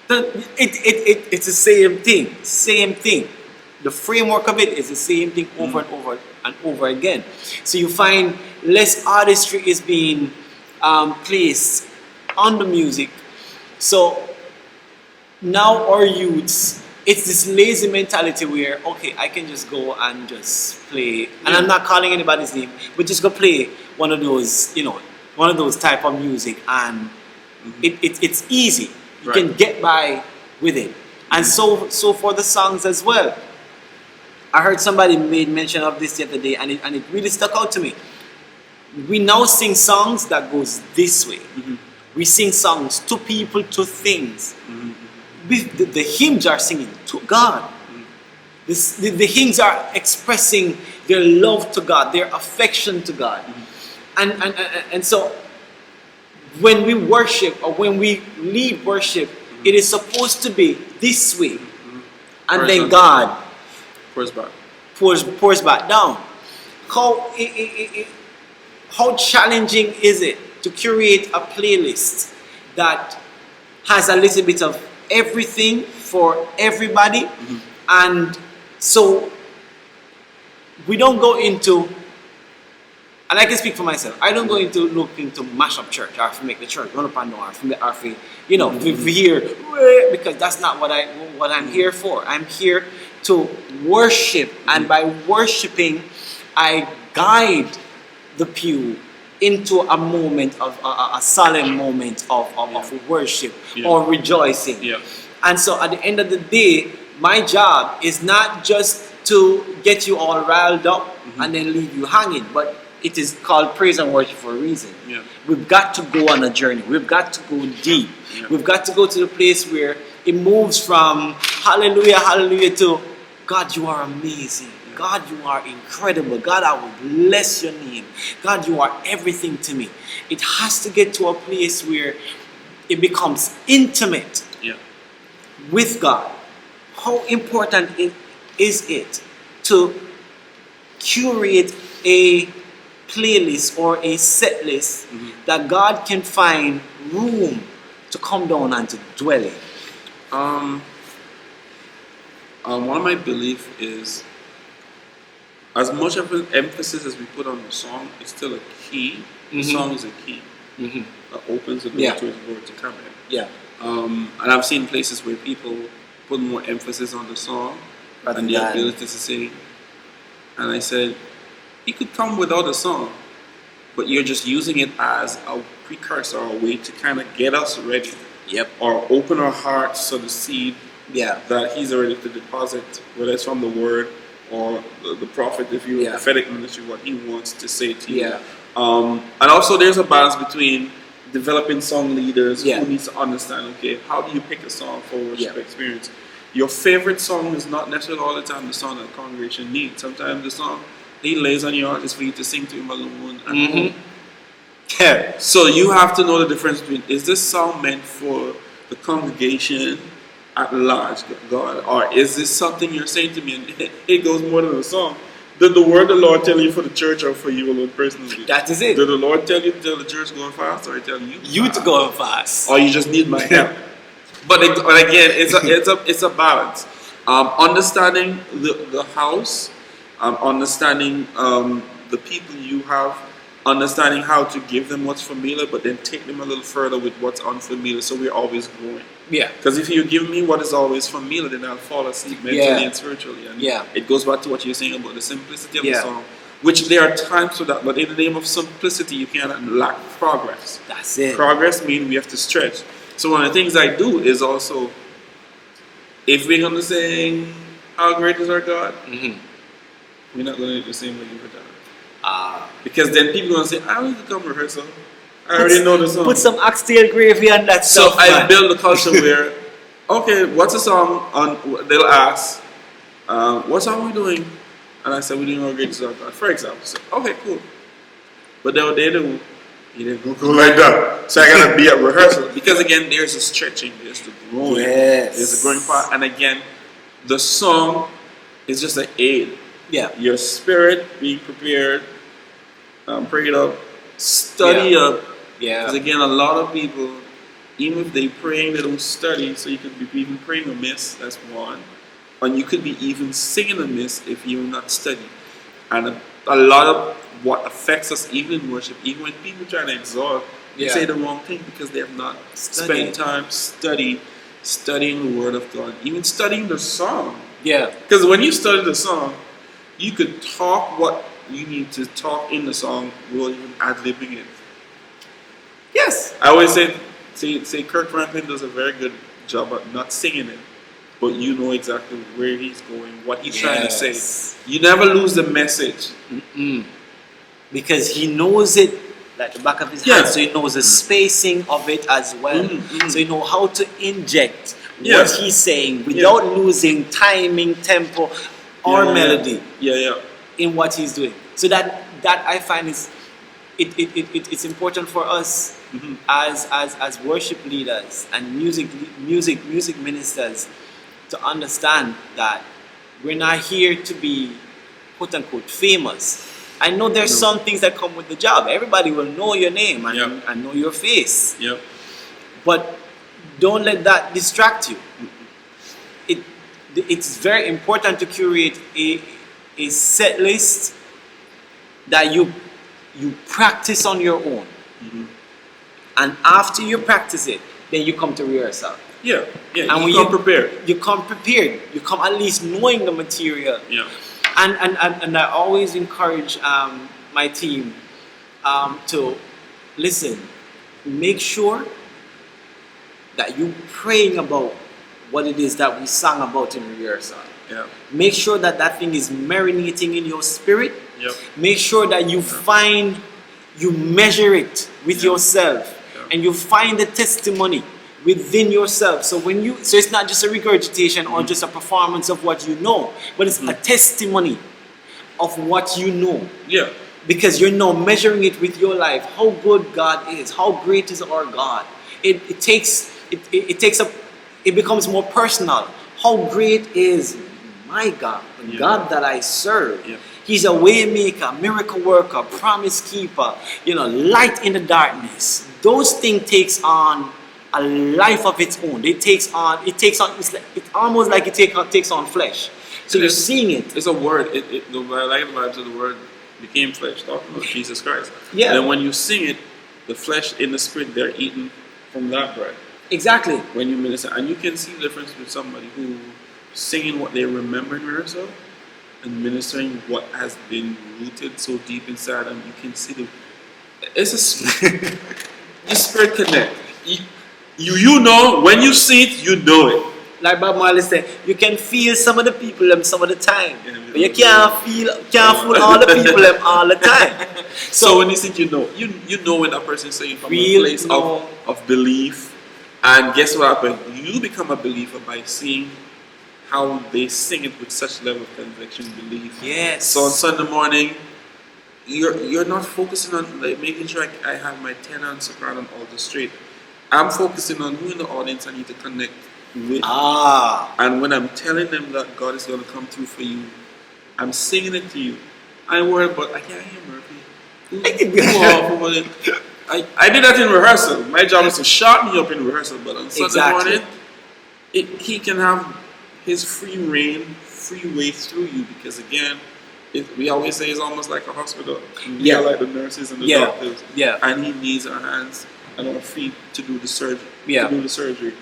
It's the same thing. The framework of it is the same thing over and over again. So you find less artistry is being placed on the music. So now our youths, it's this lazy mentality where, okay, I can just go and just play, and I'm not calling anybody's name, but just go play one of those, one of those type of music, and it's easy. You can get by with it. And so for the songs as well. I heard somebody made mention of this the other day, and it really stuck out to me. We now sing songs that goes this way. We sing songs to people, to things. The hymns are singing to God. The hymns are expressing their love to God, their affection to God. And so when we worship, or when we lead worship, it is supposed to be this way. And then God pours back down. How challenging is it to curate a playlist that has a little bit of everything for everybody? And so we don't go into, and I can speak for myself, I don't go into looking to mash up church or to make the church run up and down, or we hear, because that's not what I'm here for. I'm here to worship, and by worshiping, I guide the pew into a moment of a solemn moment of worship or rejoicing. Yeah. And so at the end of the day, my job is not just to get you all riled up and then leave you hanging, but it is called praise and worship for a reason. Yeah. We've got to go on a journey. We've got to go deep. Yeah. We've got to go to the place where it moves from hallelujah, hallelujah to God, you are amazing. God, you are incredible. God, I will bless your name. God, you are everything to me. It has to get to a place where it becomes intimate with God. How important is it to curate a playlist or a set list that God can find room to come down and to dwell in? One of my beliefs is, as much of an emphasis as we put on the song, it's still a key. The song is a key that opens the door to his word to come in. Yeah. And I've seen places where people put more emphasis on the song and the ability to sing. And I said, he could come without a song, but you're just using it as a precursor, or a way to kind of get us ready. Yep. Or open our hearts to the seed Yeah. that he's ready to deposit, whether it's from the word or the prophet, if you're a prophetic ministry, what he wants to say to you. Yeah. And also there's a balance between developing song leaders Yeah. who needs to understand, okay, how do you pick a song for worship experience? Your favorite song is not necessarily all the time the song that the congregation needs. Sometimes the song he lays on your heart is for you to sing to him alone. And so you have to know the difference between, is this song meant for the congregation at large, God, or is this something you're saying to me and it goes more than a song? Did the word of the Lord tell you for the church or for you alone personally? That is it. Did the Lord tell you to tell the church go fast, or tell you to go fast? or you just need my help? But again, it's a balance. Understanding the house, understanding the people you have, understanding how to give them what's familiar, but then take them a little further with what's unfamiliar, so we're always growing. Yeah. Because if you give me what is always familiar, then I'll fall asleep mentally and spiritually. And it goes back to what you're saying about the simplicity of the song, which there are times for that, but in the name of simplicity, you cannot lack progress. That's it. Progress means we have to stretch. So one of the things I do is also, if we're going to sing How Great Is Our God, we're not going to do the same way you were done. Because then people are going to say, I don't need to come rehearsal. I already know the song. Put some oxtail gravy on that so stuff. I man. build a culture where, okay, what's a song on? They'll ask, what song are we doing? And I said, we're doing How Great Is Our God, for example. So, okay, cool. But then what they do, he didn't go like that. So I gotta be at rehearsal. Because again, there's a stretching, there's the growing, there's a growing part. And again, the song is just an aid. Yeah. Your spirit being prepared, prayed up, study up. Yeah. Because again, a lot of people, even if they praying, they don't study. So you could be even praying amiss. That's one. And you could be even singing amiss if you're not studying. And a lot of what affects us, even in worship, even when people try to exalt, they say the wrong thing because they have not spent time studying the Word of God, even studying the song. Yeah. Because when you study the song, you could talk what you need to talk in the song without even ad-libbing it. Yes. I always say Kirk Franklin does a very good job at not singing it, but you know exactly where he's going, what he's trying to say. You never lose the message. Because he knows it like the back of his hand, so he knows the spacing of it as well. So you know how to inject what he's saying without losing timing, tempo, or melody in what he's doing. So that I find is it's important for us as worship leaders and music ministers to understand that we're not here to be quote unquote famous. I know there's some things that come with the job. Everybody will know your name and know your face. Yep. But don't let that distract you. It's very important to curate a set list that you practice on your own. And after you practice it, then you come to rehearsal. Yeah. And you come prepared. You come prepared. You come at least knowing the material. Yeah. And I always encourage my team to listen. Make sure that you praying about what it is that we sang about in rehearsal. Yeah. Make sure that that thing is marinating in your spirit. Yep. Make sure that you measure it with yourself, and you find the testimony within yourself. So so it's not just a regurgitation or just a performance of what you know, but it's a testimony of what you know. Yeah. Because you're now measuring it with your life. How good God is. How great is our God. It becomes more personal. How great is my God, the God that I serve. Yeah. He's a way maker, miracle worker, promise keeper, light in the darkness. Those things takes on a life of its own. It's almost like it takes on flesh. So you're seeing it. It's a word. I like the vibes of the word became flesh, talking about Jesus Christ. Yeah. And when you sing it, the flesh and the spirit, they're eating from that bread. Exactly. When you minister, and you can see the difference with somebody who singing what they remember in rehearsal and ministering what has been rooted so deep inside them. You can see the spirit connect. You know when you see it, you know it. Like Bob Marley said, you can feel some of the people them some of the time, but you can't fool all the people them all the time. So when you think you know when a person is saying from a place of belief, and guess what happened? You become a believer by seeing how they sing it with such level of conviction, belief. Yes. So on Sunday morning, you're not focusing on like making sure I have my tenor and soprano all the straight. I'm focusing on who in the audience I need to connect with. And when I'm telling them that God is going to come through for you, I'm singing it to you. I worry, but I can't hear Murphy. I did that in rehearsal. My job is to shut me up in rehearsal, but on Sunday morning, he can have his free reign, free way through you, because again, we always say it's almost like a hospital. We are like the nurses and the doctors. Yeah. And he needs our hands and our feet to do the surgery. Yeah. To do the surgery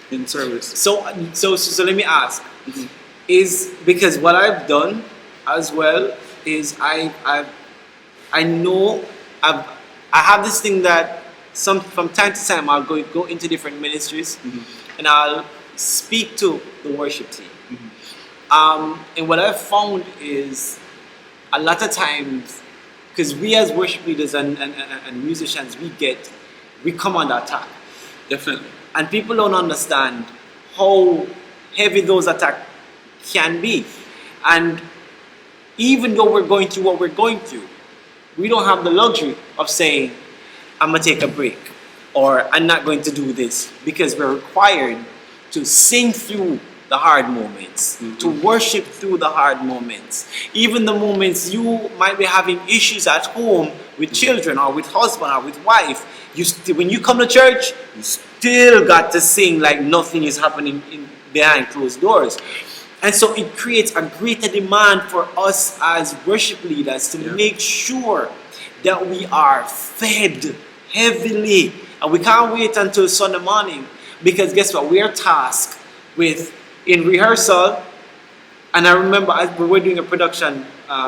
in service. So let me ask, is because what I've done as well is I have this thing that from time to time I'll go into different ministries, and I'll speak to the worship team. And what I've found is a lot of times, because we as worship leaders and musicians, we come under attack. Definitely. And people don't understand how heavy those attacks can be. And even though we're going through what we're going through, we don't have the luxury of saying, I'm going to take a break, or I'm not going to do this, because we're required to sing through the hard moments, to worship through the hard moments. Even the moments you might be having issues at home with children or with husband or with wife, when you come to church, you still got to sing like nothing is happening behind closed doors. And so it creates a greater demand for us as worship leaders to make sure that we are fed heavily. And we can't wait until Sunday morning, because guess what? We are tasked with, in rehearsal, and I remember we were doing a production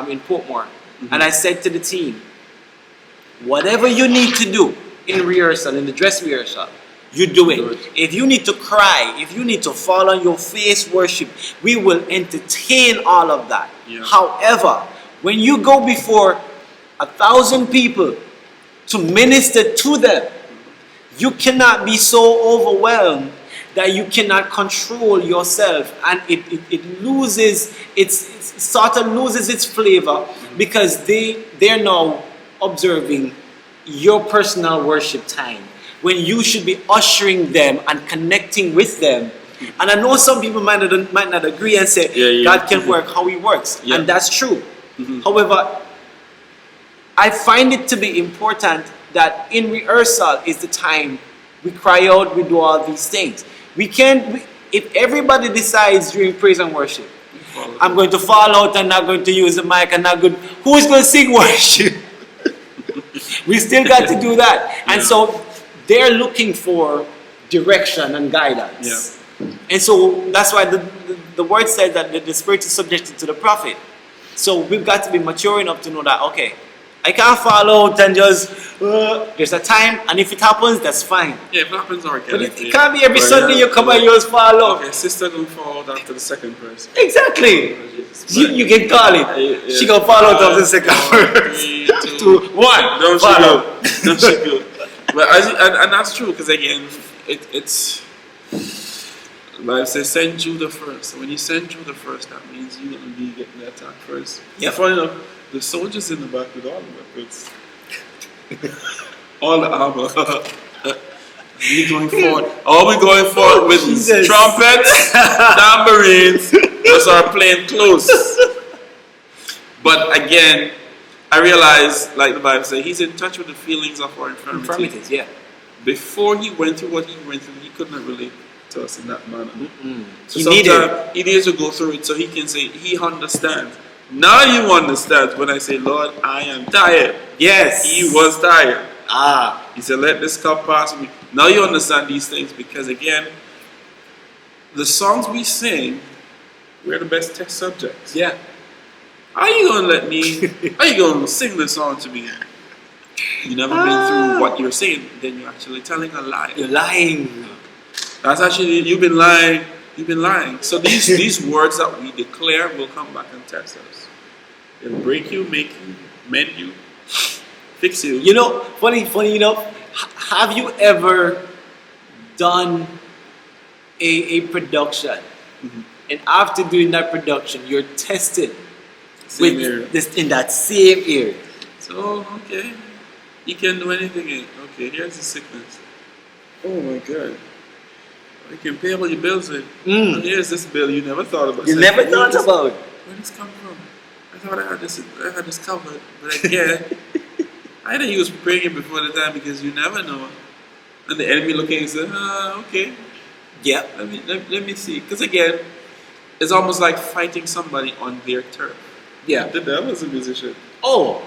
in Portmore, and I said to the team, whatever you need to do in rehearsal, in the dress rehearsal, you do it. If you need to cry, if you need to fall on your face worship, we will entertain all of that. However, when you go before 1,000 people to minister to them, you cannot be so overwhelmed that you cannot control yourself, and it loses it sort of loses its flavor, because they're now observing your personal worship time, when you should be ushering them and connecting with them. And I know some people might not agree and say, God can work how he works. And that's true. However, I find it to be important that in rehearsal is the time we cry out, we do all these things. If everybody decides during praise and worship, I'm going to fall out and not going to use the mic and not good, who's going to sing worship? We still got to do that. And so they're looking for direction and guidance. And so that's why the word said that the spirit is subjected to the prophet. So we've got to be mature enough to know that, okay, I can't fall out and just, there's a time, and if it happens, that's fine. Yeah, if it happens But organically. it can't be every But Sunday you come and you just fall out. Okay, sister gonna fall out after the second verse. Exactly. You can call it. Yeah. She gonna fall out of the second One, verse. 3, 2, 2, 1. Don't she Fall go? out. Don't she go? But and that's true because again, it's. The Bible says send Judah first. So when you send Judah first, that means you're gonna be getting the attack first. Yep. Funny enough, the soldiers in the back with all the weapons, all the armor. We going forward. All we going forward with Jesus. trumpets, tambourines, just our plain clothes. But again, I realize, like the Bible says, he's in touch with the feelings of our infirmities. Yeah. Before he went through what he went through, he could not relate to us in that manner. So He sometimes he needs to go through it so he can say he understands. Now you understand when I say, Lord, I am tired. Yes. He was tired. Ah. He said, let this cup pass me. Now you understand these things because again, the songs we sing, we're the best test subjects. Yeah. How you gonna let me? How you gonna sing this song to me? You never been through what you're saying, then you're actually telling a lie. You're lying. That's actually you've been lying. You've been lying. So these words that we declare will come back and test us. It'll break you, make you, mend you, fix you. You know, funny enough, have you ever done a production, and after doing that production, you're tested Same with area. this in that same area? So okay, you can do anything. Okay, here's the sickness. Oh my God. You can pay all your bills with. Mm. Here's this bill you never thought about. You never thought about. Where this come from? I thought I had this covered, but again, I think he was praying it before the time because you never know. And the enemy looking and said, okay, Yeah. let me see. Because again, it's almost like fighting somebody on their turf. Yeah. The devil's a musician. Oh.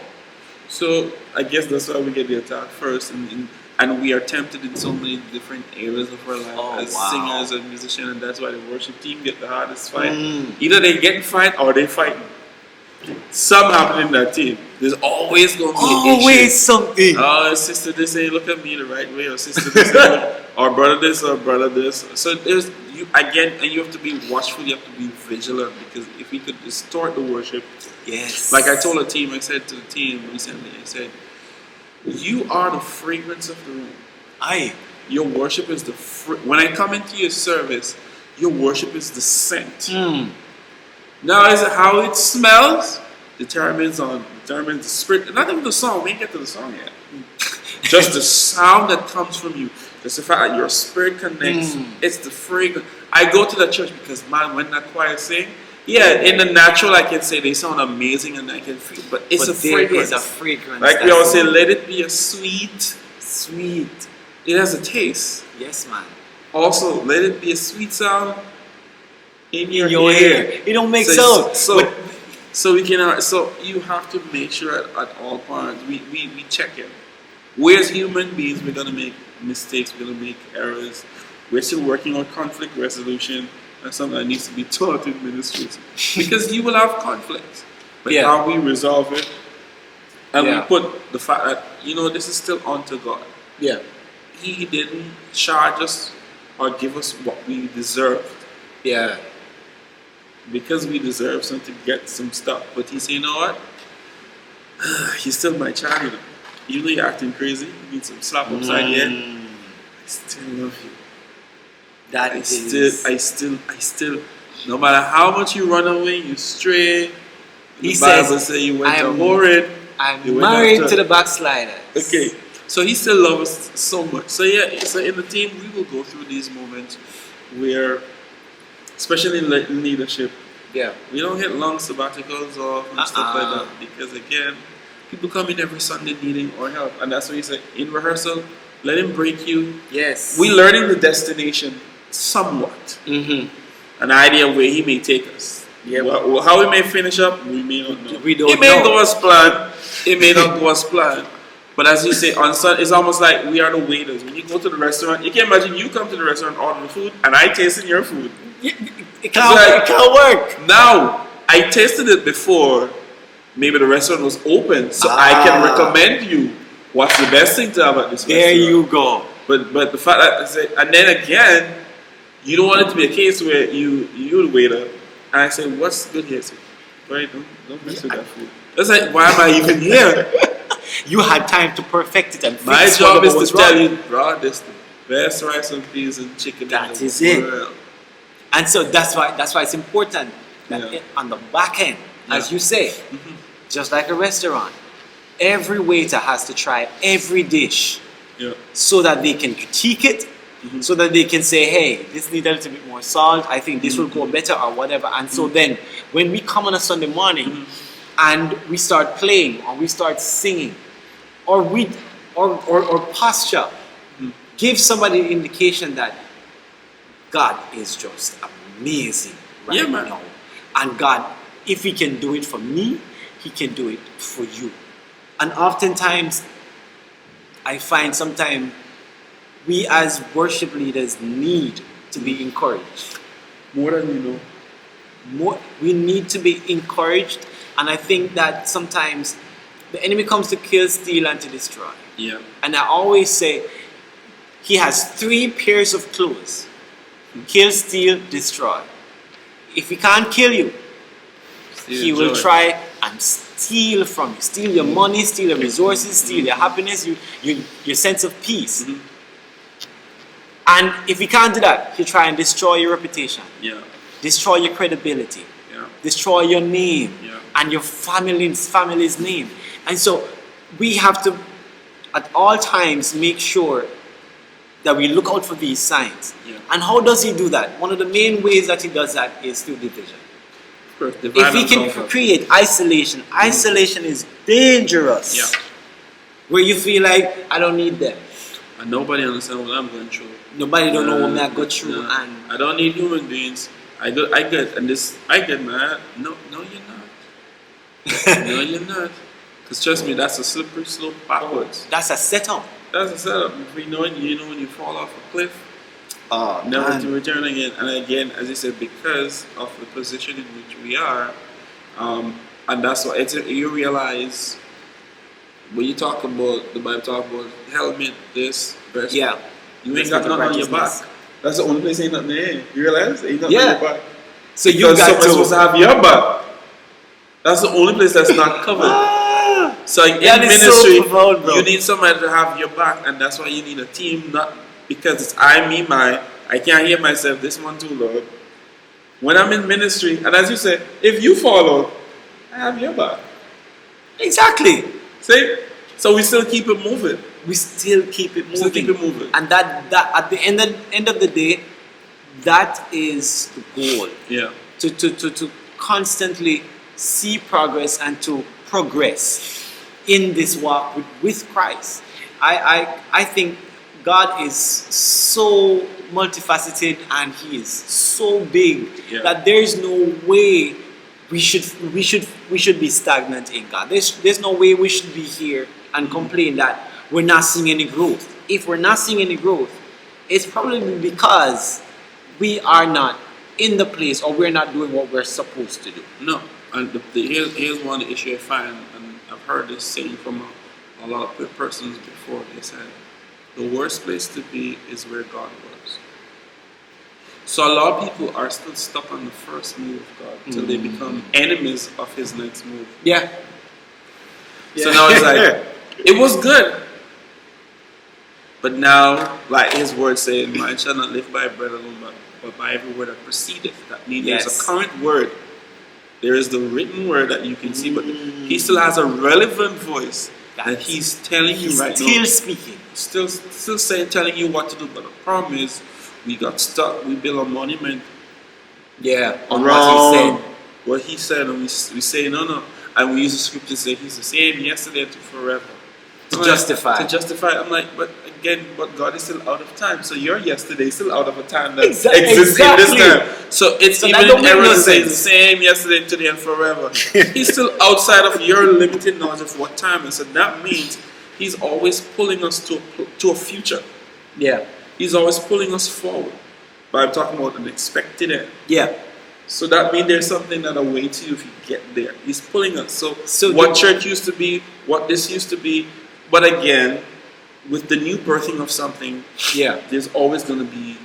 So I guess that's why we get the attack first, and we are tempted in so many different areas of our life as singers and musicians, and that's why the worship team get the hardest fight. Either they get in fight or they fighting. Some happen in that team. There's always going to be an Always issue. something. Oh, sister, this ain't look at me the right way, or sister, this ain't, or brother this, or brother this. So there's you again, and you have to be watchful. You have to be vigilant because if we could distort the worship, Yes. like I told a team, I said to the team recently, I said, you are the fragrance of the room. Aye. Your worship is when I come into your service, your worship is the scent. Now, is it how it smells? Determines the spirit. Not even the song. We ain't get to the song yet. Just the sound that comes from you. Just the fact that your spirit connects. It's the fragrance. I go to the church because, man, when that choir sing, yeah, in the natural, I can say they sound amazing and I can feel, but it's a fragrance. There is a fragrance. Like we always say, let it be a sweet. It has a taste. Yes, man. Also, let it be a sweet sound in your ear. It don't make sound. So we can. So you have to make sure at all points we check it. We as human beings, we're gonna make mistakes. We're gonna make errors. We're still working on conflict resolution. That's something that needs to be taught in ministries because you will have conflicts. But how we resolve it, and we put the fact that this is still onto God. Yeah. He didn't charge us or give us what we deserved. Yeah. Because we deserve something to get some stuff. But he said, you know what? He's still my child. Even though you're acting crazy, you need some slap upside the head. I still love you. I still, no matter how much you run away, you stray. The Bible says you went to horrid. I'm married to the backslider. Okay. So he still loves us so much. So so in the team we will go through these moments where, especially in leadership, we don't get long sabbaticals off and stuff like that because again, people come in every Sunday needing our help, and that's why he said in rehearsal, let him break you. Yes. We learning the destination somewhat, an idea where he may take us. Yeah. Well, how we may finish up, we may not know. We don't it may go as planned. It may not go as planned. But as you say, on Sunday, it's almost like we are the waiters. When you go to the restaurant, you can imagine you come to the restaurant ordering food, and I tasting your food. It can't work. Now, I tasted it before, maybe the restaurant was open, so I can recommend you what's the best thing to have at this There restaurant. you go. But the fact that I say, and then again, you don't want it to be a case where you the waiter, and I say, what's good here? I say, right, don't mess with that food. It's like, why am I even here? You had time to perfect it and fix My job whatever is to was tell wrong. you, bro, this the best rice and peas and chicken That in the is it. world. And so that's why it's important that Yeah. on the back end, as Yeah. you say, just like a restaurant, every waiter has to try every dish Yeah. so that they can critique it, so that they can say, hey, this needs a little bit more salt, I think this will go better or whatever. And so then when we come on a Sunday morning and we start playing or we start singing or or posture, give somebody the indication that God is just amazing right Yeah, man. now. And God, if He can do it for me, He can do it for you. And oftentimes, I find sometimes we as worship leaders need to be encouraged. More than you know. We need to be encouraged, and I think that sometimes the enemy comes to kill, steal, and to destroy. Yeah. And I always say he has 3 pairs of clothes: kill, steal, destroy. If he can't kill you, Still he will enjoy. try and steal from you, steal your money, steal your resources, steal your happiness, your sense of peace. And if he can't do that, he'll try and destroy your reputation, Yeah. destroy your credibility, Yeah. destroy your name Yeah. and your family's name. And so we have to at all times make sure that we look out for these signs. Yeah. And how does he do that? One of the main ways that he does that is through division. Of course, If divide he and can conquer. create isolation, isolation is dangerous. Yeah. Where you feel like, I don't need them. And nobody understands what I'm going through. Nobody don't know what I go through. No. And I don't need human beings. I get man. No, you're not. No, you're not. Because trust me, that's a slippery slope backwards. that's a setup. That's a setup. If you know when you fall off a cliff, Oh, never man. to return again. And again, as I said, because of the position in which we are, and that's why you realize when you talk about the Bible talk about helmet, this, breast, Yeah. you ain't got Breastplate of nothing on your righteousness. back. That's the only place ain't nothing there. You realize? Ain't nothing Yeah. on your back. So you Because got someone's supposed to have your back. That's the only place that's not covered. So in That is so ministry, profound, bro. you need somebody to have your back, and that's why you need a team. Not because it's I, me, my. I can't hear myself. This one too, Lord. When I'm in ministry, and as you said, if you fall out, I have your back. Exactly. See? So we still keep it moving. We still keep it moving. Still keep it moving. And that at the end of the day, that is the goal. Yeah. To constantly see progress and to progress in this walk with Christ. I think God is so multifaceted and He is so big Yeah. that there is no way we should be stagnant in God. There's no way we should be here and complain that we're not seeing any growth. If we're not seeing any growth, it's probably because we are not in the place or we're not doing what we're supposed to do. No. And here's one issue I find, and I've heard this saying from a lot of persons before. They said, the worst place to be is where God was. So a lot of people are still stuck on the first move of God until they become enemies of His next move. Yeah. So now it's like, it was good. But now, like His word saying, man shall not live by bread alone, but by every word that proceedeth. That means there's Yes. a current word. There is the written word that you can see, but He still has a relevant voice that He's telling you He's right still now. speaking. Still saying, telling you what to do. But the problem is, we got stuck. We built a monument Yeah. On around what He said. what He said, and we say no. And we use the scripture to say He's the same yesterday to forever. To I'm justify. Like, to justify. I'm like, but again, but God is still out of time. So your yesterday is still out of a time that Exactly. exists in this time. So it's So that even don't in make error no to say sense. the same yesterday, today, and forever. He's still outside of your limited knowledge of what time is. So that means He's always pulling us to a future. Yeah. He's always pulling us forward. But I'm talking about an expected end. Yeah. So that means there's something that awaits you if you get there. He's pulling us. So What church used to be, what this used to be, but again, with the new birthing of something, Yeah. there's always going to be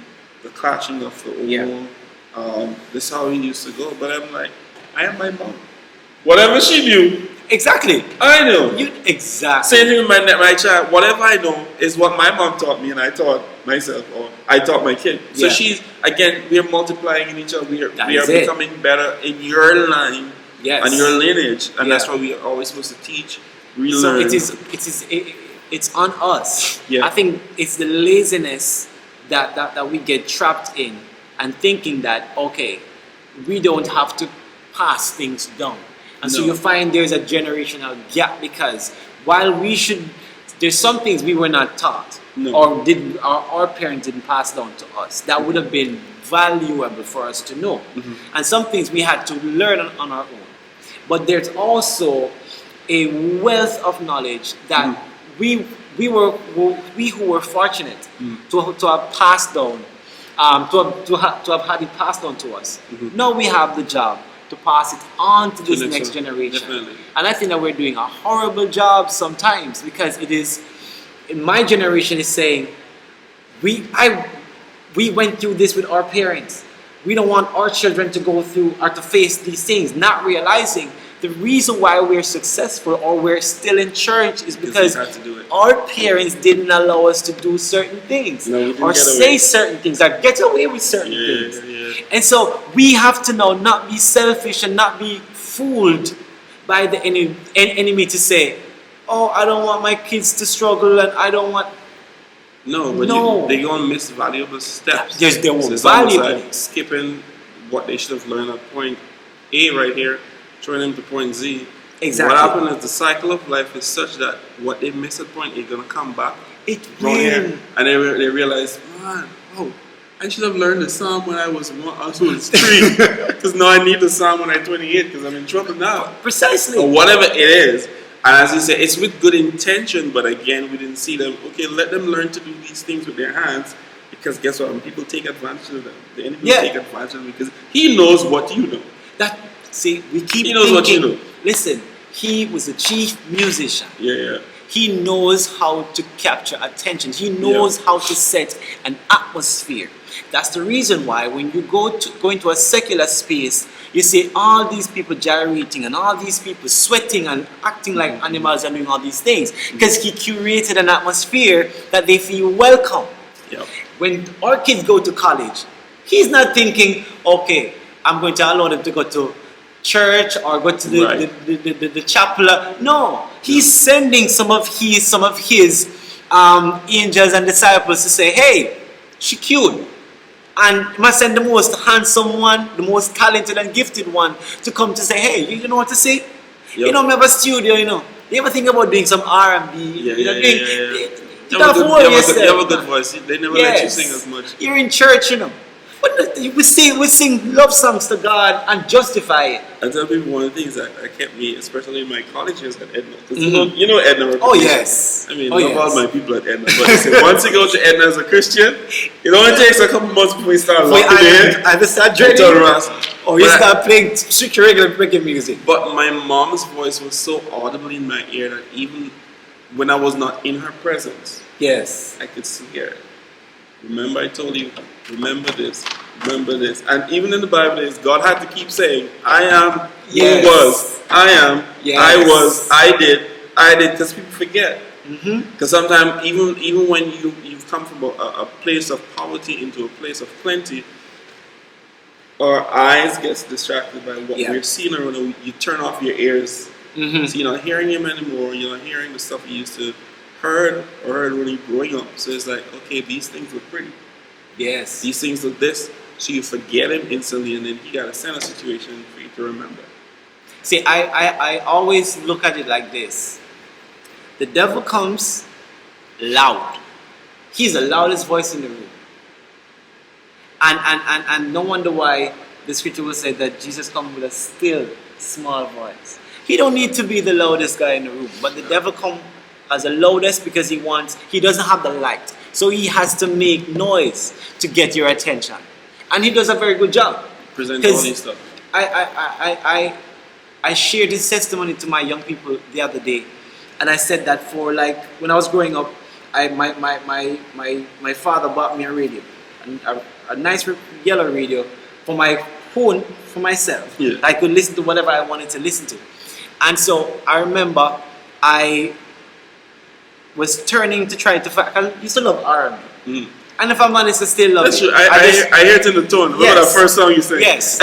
the clashing of the old. Yeah. This is how it used to go. But I'm like, I am my mom. Whatever she knew, Exactly. I know. Exactly. Same thing with my child. Whatever I know is what my mom taught me, and I taught myself, or I taught my kid. So Yeah. she's, again, we are multiplying in each other. We are is it. becoming better in your line Yes. and your lineage, and Yeah. that's what we are always supposed to teach. So Relearn. it's on us. Yeah. I think it's the laziness that we get trapped in, and thinking that, okay, we don't have to pass things down. And so No. you find there's a generational gap, because while there's some things we were not taught, No. or our parents didn't pass down to us, that would have been valuable for us to know. Mhm. And some things we had to learn on our own. But there's also a wealth of knowledge that we who were fortunate to have passed down, to have had it passed on to us. Now we have the job to pass it on to this next generation. Definitely. And I think that we're doing a horrible job sometimes, because it is, my generation is saying, we went through this with our parents. We don't want our children to go through or to face these things, not realizing the reason why we're successful or we're still in church is because we had to do it. our parents didn't allow us to do certain things, No, we didn't or get away. say certain things, or get away with certain things. Yeah. And so we have to now not be selfish and not be fooled by the enemy to say, oh, I don't want my kids to struggle, and I don't want. No, but No. they're going to miss valuable steps. There's their own it's almost valuable. like skipping what they should have learned at point A right here, throwing them to point Z. Exactly. What happened is the cycle of life is such that what they miss at point A is going to come back It down here. will. And they realize, man, I should have learned the Psalm when I was 3. Because now I need the Psalm when I'm 28 because I'm in trouble now. Precisely. Or whatever it is. And as you say, it's with good intention, but again, we didn't see them. Okay, let them learn to do these things with their hands, because guess what? When people take advantage of them, the enemy will take advantage of them because he knows what you know. We keep He knows what you know. Listen, he was a chief musician. Yeah. He knows how to capture attention. He knows how to set an atmosphere. That's the reason why when you go into a secular space, you see all these people gyrating and all these people sweating and acting like animals and doing all these things, because he curated an atmosphere that they feel welcome. Yep. When our kids go to college, he's not thinking, okay, I'm going to allow them to go to church or go to the chapel. No, he's sending some of his angels and disciples to say, hey, she cute. And he must send the most handsome one, the most talented and gifted one to come to say, hey, you know what to say? Yep. You know, we have a studio, you know. You ever think about doing some R&B? Yeah. You You have a good voice. They never let you sing as much. You're in church, you know. But we sing love songs to God and justify it. I tell people one of the things that kept me, especially in my college years at Edna. You know Edna. Oh, yes. I mean, love all my people at Edna. But see, once you go to Edna as a Christian, it only takes a couple months before you start locking in. I start dreading. Or you start playing strict regular reggae music. But my mom's voice was so audible in my ear that even when I was not in her presence, yes, I could see her. Remember I told you, remember this. And even in the Bible days, God had to keep saying, I am, who was, I am, I was, I did, because people forget. Because sometimes even when you've come from a place of poverty into a place of plenty, our eyes gets distracted by what we're seeing around us. You turn off your ears. So you're not hearing him anymore. You're not hearing the stuff you used to heard when you're growing up. So it's like, okay, these things look pretty. Yes. These things look this. So you forget him instantly, and then he got to send a situation for you to remember. See, I always look at it like this. The devil comes loud. He's the loudest voice in the room. And no wonder why the scripture will say that Jesus comes with a still small voice. He don't need to be the loudest guy in the room, but the devil comes as the loudest because he doesn't have the light. So he has to make noise to get your attention. And he does a very good job. present all these stuff. I shared this testimony to my young people the other day, and I said that for like when I was growing up, my father bought me a radio, a nice yellow radio for my phone for myself. Yeah. I could listen to whatever I wanted to listen to, and so I remember I was turning to try to find. I used to love R&B. And if I'm honest, I still love That's it. true. I hear it in the tone. Remember that first song you sang? Yes.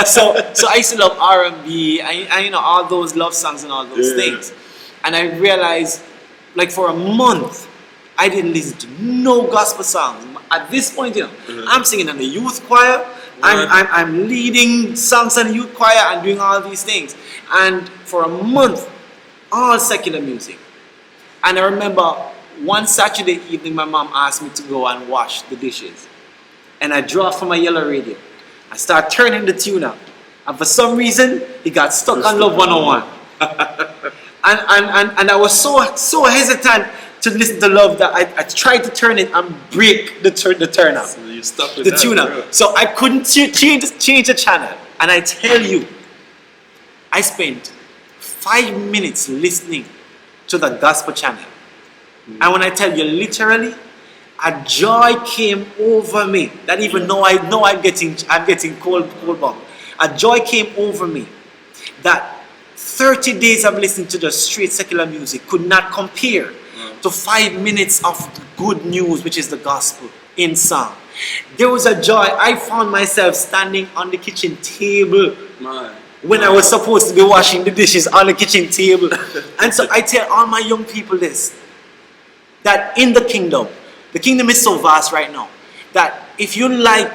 so I used to love R&B, and you know all those love songs and all those things. And I realized, like for a month, I didn't listen to no gospel songs. At this point, you know, I'm singing in the youth choir. I'm leading songs in the youth choir and doing all these things. And for a month, all secular music. And I remember one Saturday evening, my mom asked me to go and wash the dishes. And I drove from my yellow radio. I started turning the tune up. And for some reason, it got stuck on Love 101. and I was so hesitant to listen to Love that I tried to turn it and break the turn up. So you stuck with the that, tune up. bro. So I couldn't change the channel. And I tell you, I spent 5 minutes listening to the gospel channel. And when I tell you literally, a joy came over me. That even though I know I'm getting cold bump. A joy came over me that 30 days of listening to the straight secular music could not compare to 5 minutes of good news, which is the gospel in song. There was a joy. I found myself standing on the kitchen table when I was supposed to be washing the dishes on the kitchen table. And so I tell all my young people this, that in the kingdom is so vast right now, that if you like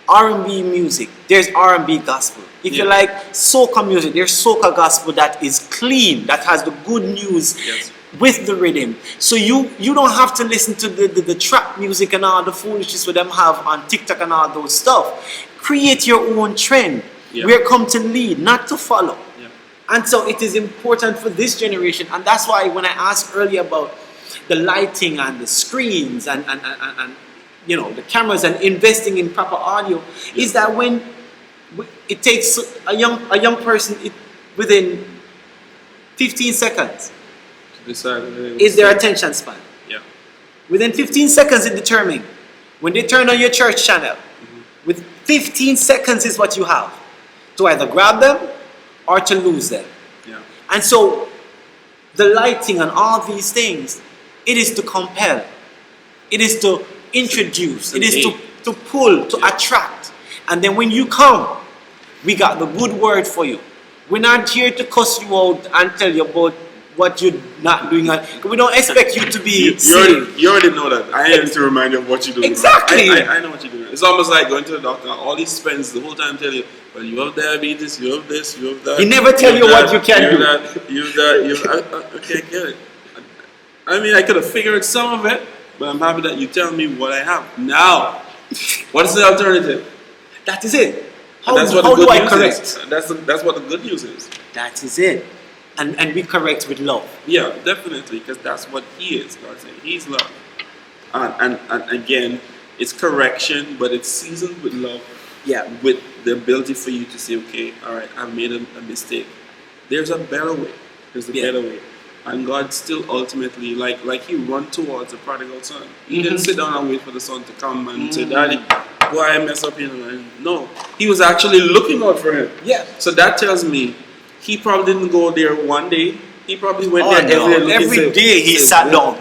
R&B music, there's R&B gospel. If you like soca music, there's soca gospel that is clean, that has the good news with the rhythm. So you don't have to listen to the trap music and all the foolishness for them have on TikTok and all those stuff. Create your own trend. We're come to lead, not to follow. And so it is important for this generation, and that's why when I asked earlier about the lighting and the screens and you know the cameras and investing in proper audio, is that when it takes a young person within 15 seconds is their attention span. Within 15 seconds it determines when they turn on your church channel. With 15 seconds is what you have to either grab them or to lose them. And so the lighting and all these things, it is to compel, it is to introduce, it is to pull, to attract. And then when you come, we got the good word for you. We're not here to cuss you out and tell you about what you're not doing. We don't expect you to be you already know that. I ain't to remind you of what you're doing. Exactly. I know what you're doing. It's almost like going to the doctor. All these spends the whole time tell you, well, you have diabetes, you have this, you have that. He never tell you what you can do. Okay, get it. I mean, I could have figured some of it, but I'm happy that you tell me what I have. Now, what is the alternative? That is it. How That's what do the I good news correct? is. That's what the good news is. That is it. And we correct with love. Yeah, definitely, because that's what He is. God said He's love. And again, it's correction, but it's seasoned with love. With the ability for you to say, okay, all right, I've made a mistake. There's a better way. There's a better way. And God still ultimately, like He run towards the prodigal son. He didn't sit down and wait for the son to come and say, Daddy, why I mess up? No, He was actually looking out for him. So that tells me He probably didn't go there one day. He probably went there every day. He sat down,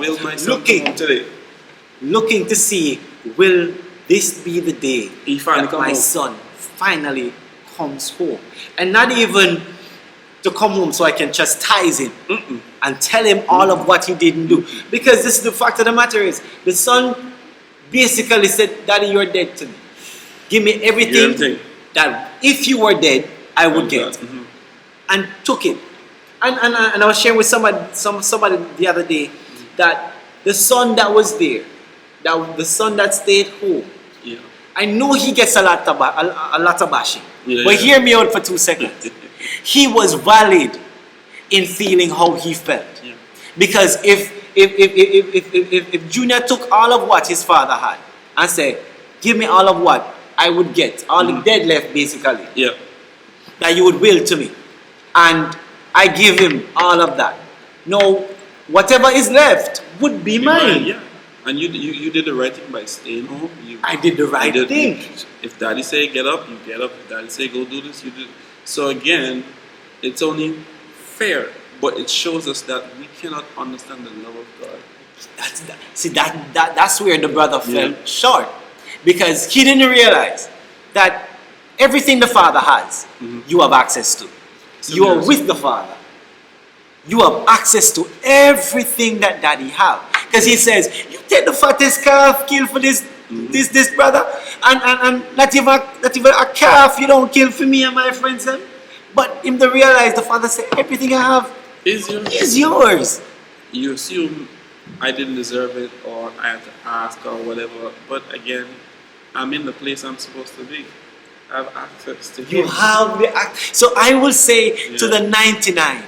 looking to see, will this be the day that my son finally comes home? And not even to come home so I can chastise him and tell him all of what he didn't do. Because this is the fact of the matter is, the son basically said, Daddy, you're dead to me. Give me everything that if you were dead, I would get. And took it. And I was sharing with somebody the other day that the son that was there, the son that stayed home, I know he gets a lot of bashing. But hear me out for 2 seconds. He was valid in feeling how he felt. Because if Junior took all of what his father had and said, give me all of what I would get, all the dead left basically, Yeah. that you would will to me. And I give him all of that. No, whatever is left would be mine. Yeah. And you did the right thing by staying home. I did the right thing. If daddy say get up, you get up. If daddy say go do this, you do. So again, it's only fair, but it shows us that we cannot understand the love of God. That's where the brother fell short, because he didn't realize that everything the Father has, you have access to. You are with the Father. You have access to everything that Daddy have. Because he says, you take the fattest calf, kill for this brother, and not even a calf you don't kill for me and my friends. But him to realize the Father said, everything I have is yours. You assume I didn't deserve it, or I had to ask, or whatever. But again, I'm in the place I'm supposed to be. I have access to You Him. have the So I will say to the 99,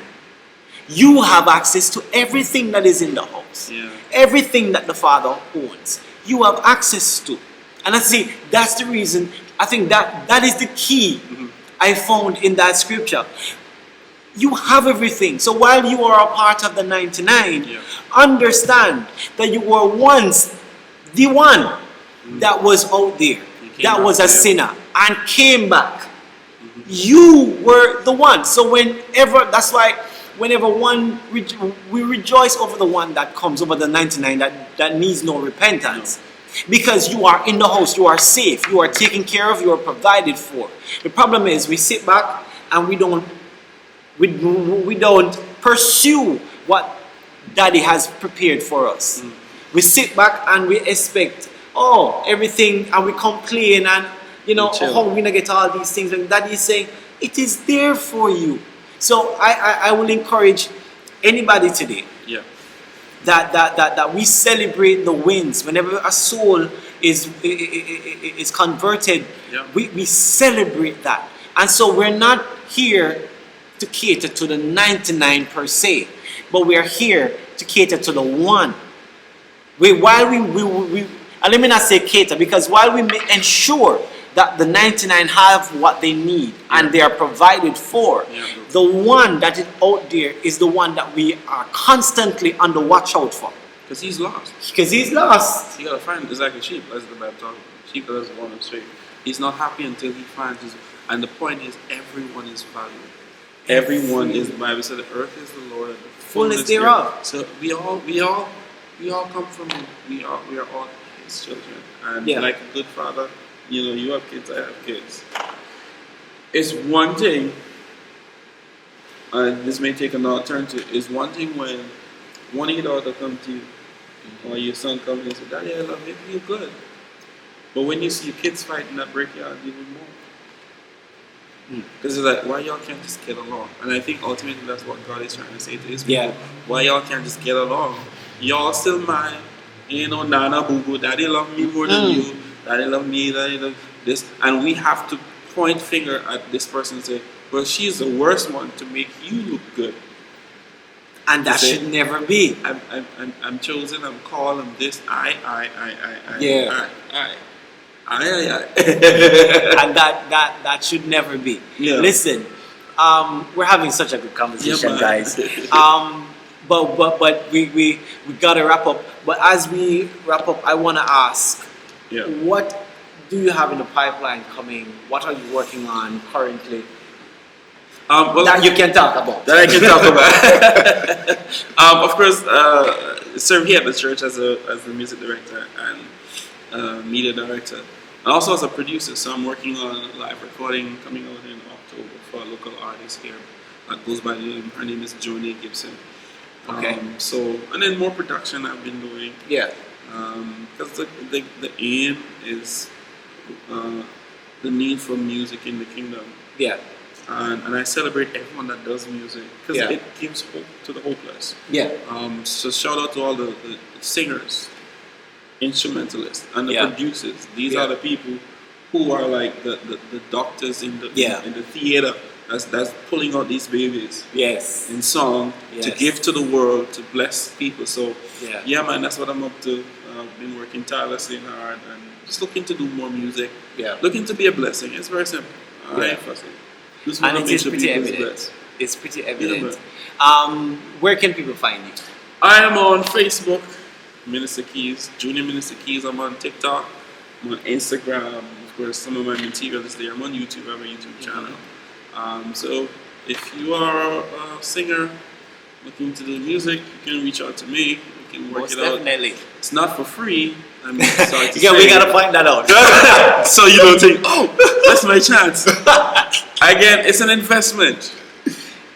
you have access to everything that is in the house. Yeah. Everything that the Father owns, you have access to. And I see that's the reason. I think that is the key I found in that scripture. You have everything. So while you are a part of the 99, understand that you were once the one that was out there, that was a sinner, and came back. You were the one. So that's why whenever we rejoice over the one that comes, over the 99 that needs no repentance. Because you are in the house, you are safe, you are taken care of, you are provided for. The problem is we sit back and we don't pursue what Daddy has prepared for us. We sit back and we expect everything, and we complain, and how we gonna get all these things, and Daddy is saying it is there for you. So I will encourage anybody today that we celebrate the wins. Whenever a soul is converted, we celebrate that. And so we're not here to cater to the 99 per se, but we are here to cater to the one. Let me not say cater, because while we may ensure that the 99 have what they need and they are provided for, the one that is out there is the one that we are constantly on the watch out for. Because he's lost. He gotta find, it's like a sheep, as the Bible talks about. Sheep that doesn't want to stray. He's not happy until he finds his. And the point is, everyone is valued. Everyone is. The Bible said, the earth is the Lord and the fullness thereof. So we all come from Him. We are all His children. And like a good father, you have kids, I have kids. It's one thing, and this may take another turn to, it's one thing when one of your daughter comes to you, or your son comes and says, Daddy, I love you, you're good. But when you see your kids fighting, that break your heart even more. Because it's like, why y'all can't just get along? And I think ultimately that's what God is trying to say to His people. Why y'all can't just get along? Y'all still mine. Nana boo boo, Daddy love me more than you. Daddy love me, Daddy love this. And we have to point finger at this person and say, well, she's the worst one to make you look good. And that should never be. I'm chosen, I'm called, I'm this, I. And that should never be. Listen, we're having such a good conversation, guys. But we gotta wrap up. But as we wrap up, I wanna ask, what do you have in the pipeline coming? What are you working on currently? That you can talk about. That I can talk about. Of course, serve here at the church as the music director and media director, and also as a producer. So I'm working on a live recording coming out in October for a local artist here that goes by the name. Her name is Joni Gibson. Okay. And then more production I've been doing. Because the aim is the need for music in the kingdom. And I celebrate everyone that does music, because it gives hope to the hopeless. So shout out to all the singers, instrumentalists, and the producers. These are the people who are like the doctors in the theater that's pulling out these babies in song to give to the world, to bless people. So man, that's what I'm up to. I've been working tirelessly and hard, and just looking to do more music. Yeah. Looking to be a blessing. It's very simple. I ain't fussing. Just And wanna it make is sure pretty people's evident. blessed. It's pretty evident. man. Where can people find you? I am on Facebook, Minister Keys, Junior Minister Keys. I'm on TikTok, I'm on Instagram. Of course, some of my material is there. I'm on YouTube. I have a YouTube channel. So if you are a singer looking to do music, you can reach out to me. We can work Most it out. definitely. It's not for free. I'm sorry to Yeah, say. we gotta find that out. So you don't think, oh, that's my chance. Again, it's an investment.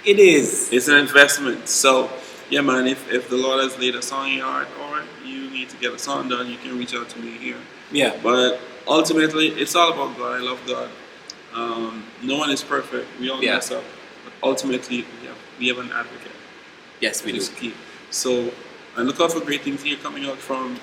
It is. It's an investment. So, yeah, man, if the Lord has laid a song in your heart or you need to get a song done, you can reach out to me here. Yeah. But ultimately, it's all about God. I love God. No one is perfect. We all mess up. But ultimately, we have an advocate. Yes, we do. Which is key. So, and look out for great things here coming out from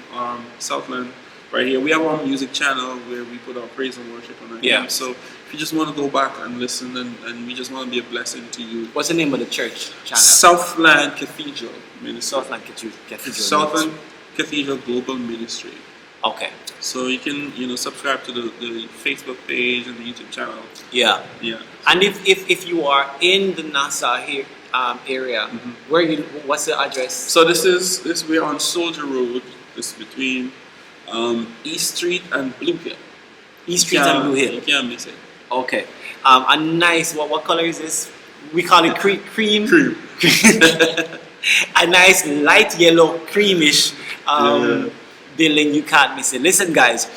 Southland. Right here, we have our music channel where we put our praise and worship on our Yeah. So if you just want to go back and listen and we just want to be a blessing to you. What's the name of the church channel? Southland Cathedral Ministry. Southland Cathedral. Southland Cathedral Global Ministry. Okay. So you can subscribe to the Facebook page and the YouTube channel. Yeah. Yeah. And if you are in the NASA here area, what's the address? So this we're on Soldier Road. This is between East Street and Blue Hill. East Street and Blue Hill. You can't miss it. Okay. A nice, what color is this? We call it cream. Cream. A nice light yellow, creamish building. You can't miss it. Listen, guys,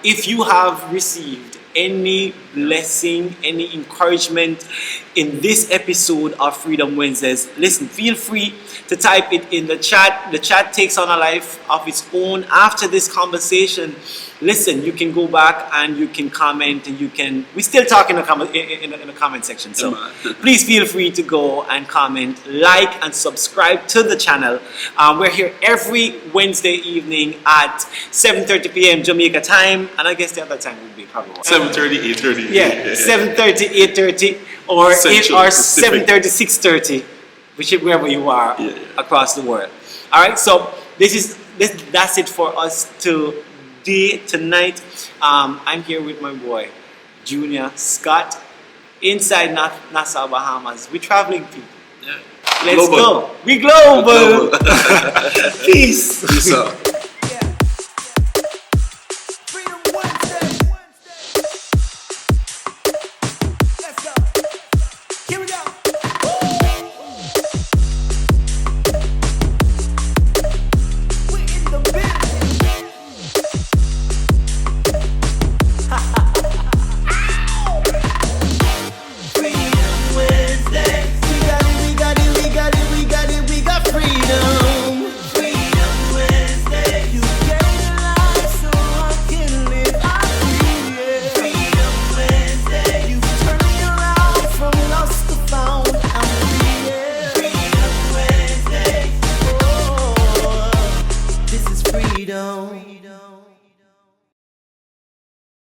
if you have received any blessing, any encouragement in this episode of Freedom Wednesdays, listen, feel free to type it in the chat. The chat takes on a life of its own after this conversation. Listen, you can go back and you can comment, and we still talk in the comment section. So please feel free to go and comment, like, and subscribe to the channel. We're here every Wednesday evening at 7:30 p.m. Jamaica time, and I guess the other time would be probably 7:30, 8:30. yeah, 7:30, 8:30, or Central, 7:30, 6:30, whichever you are across the world. All right, so that's it for us tonight. I'm here with my boy Junior Scott inside Nassau, Bahamas. We're traveling people. Yeah. Let's Global. go. We global. Peace. Peace out. Freedom.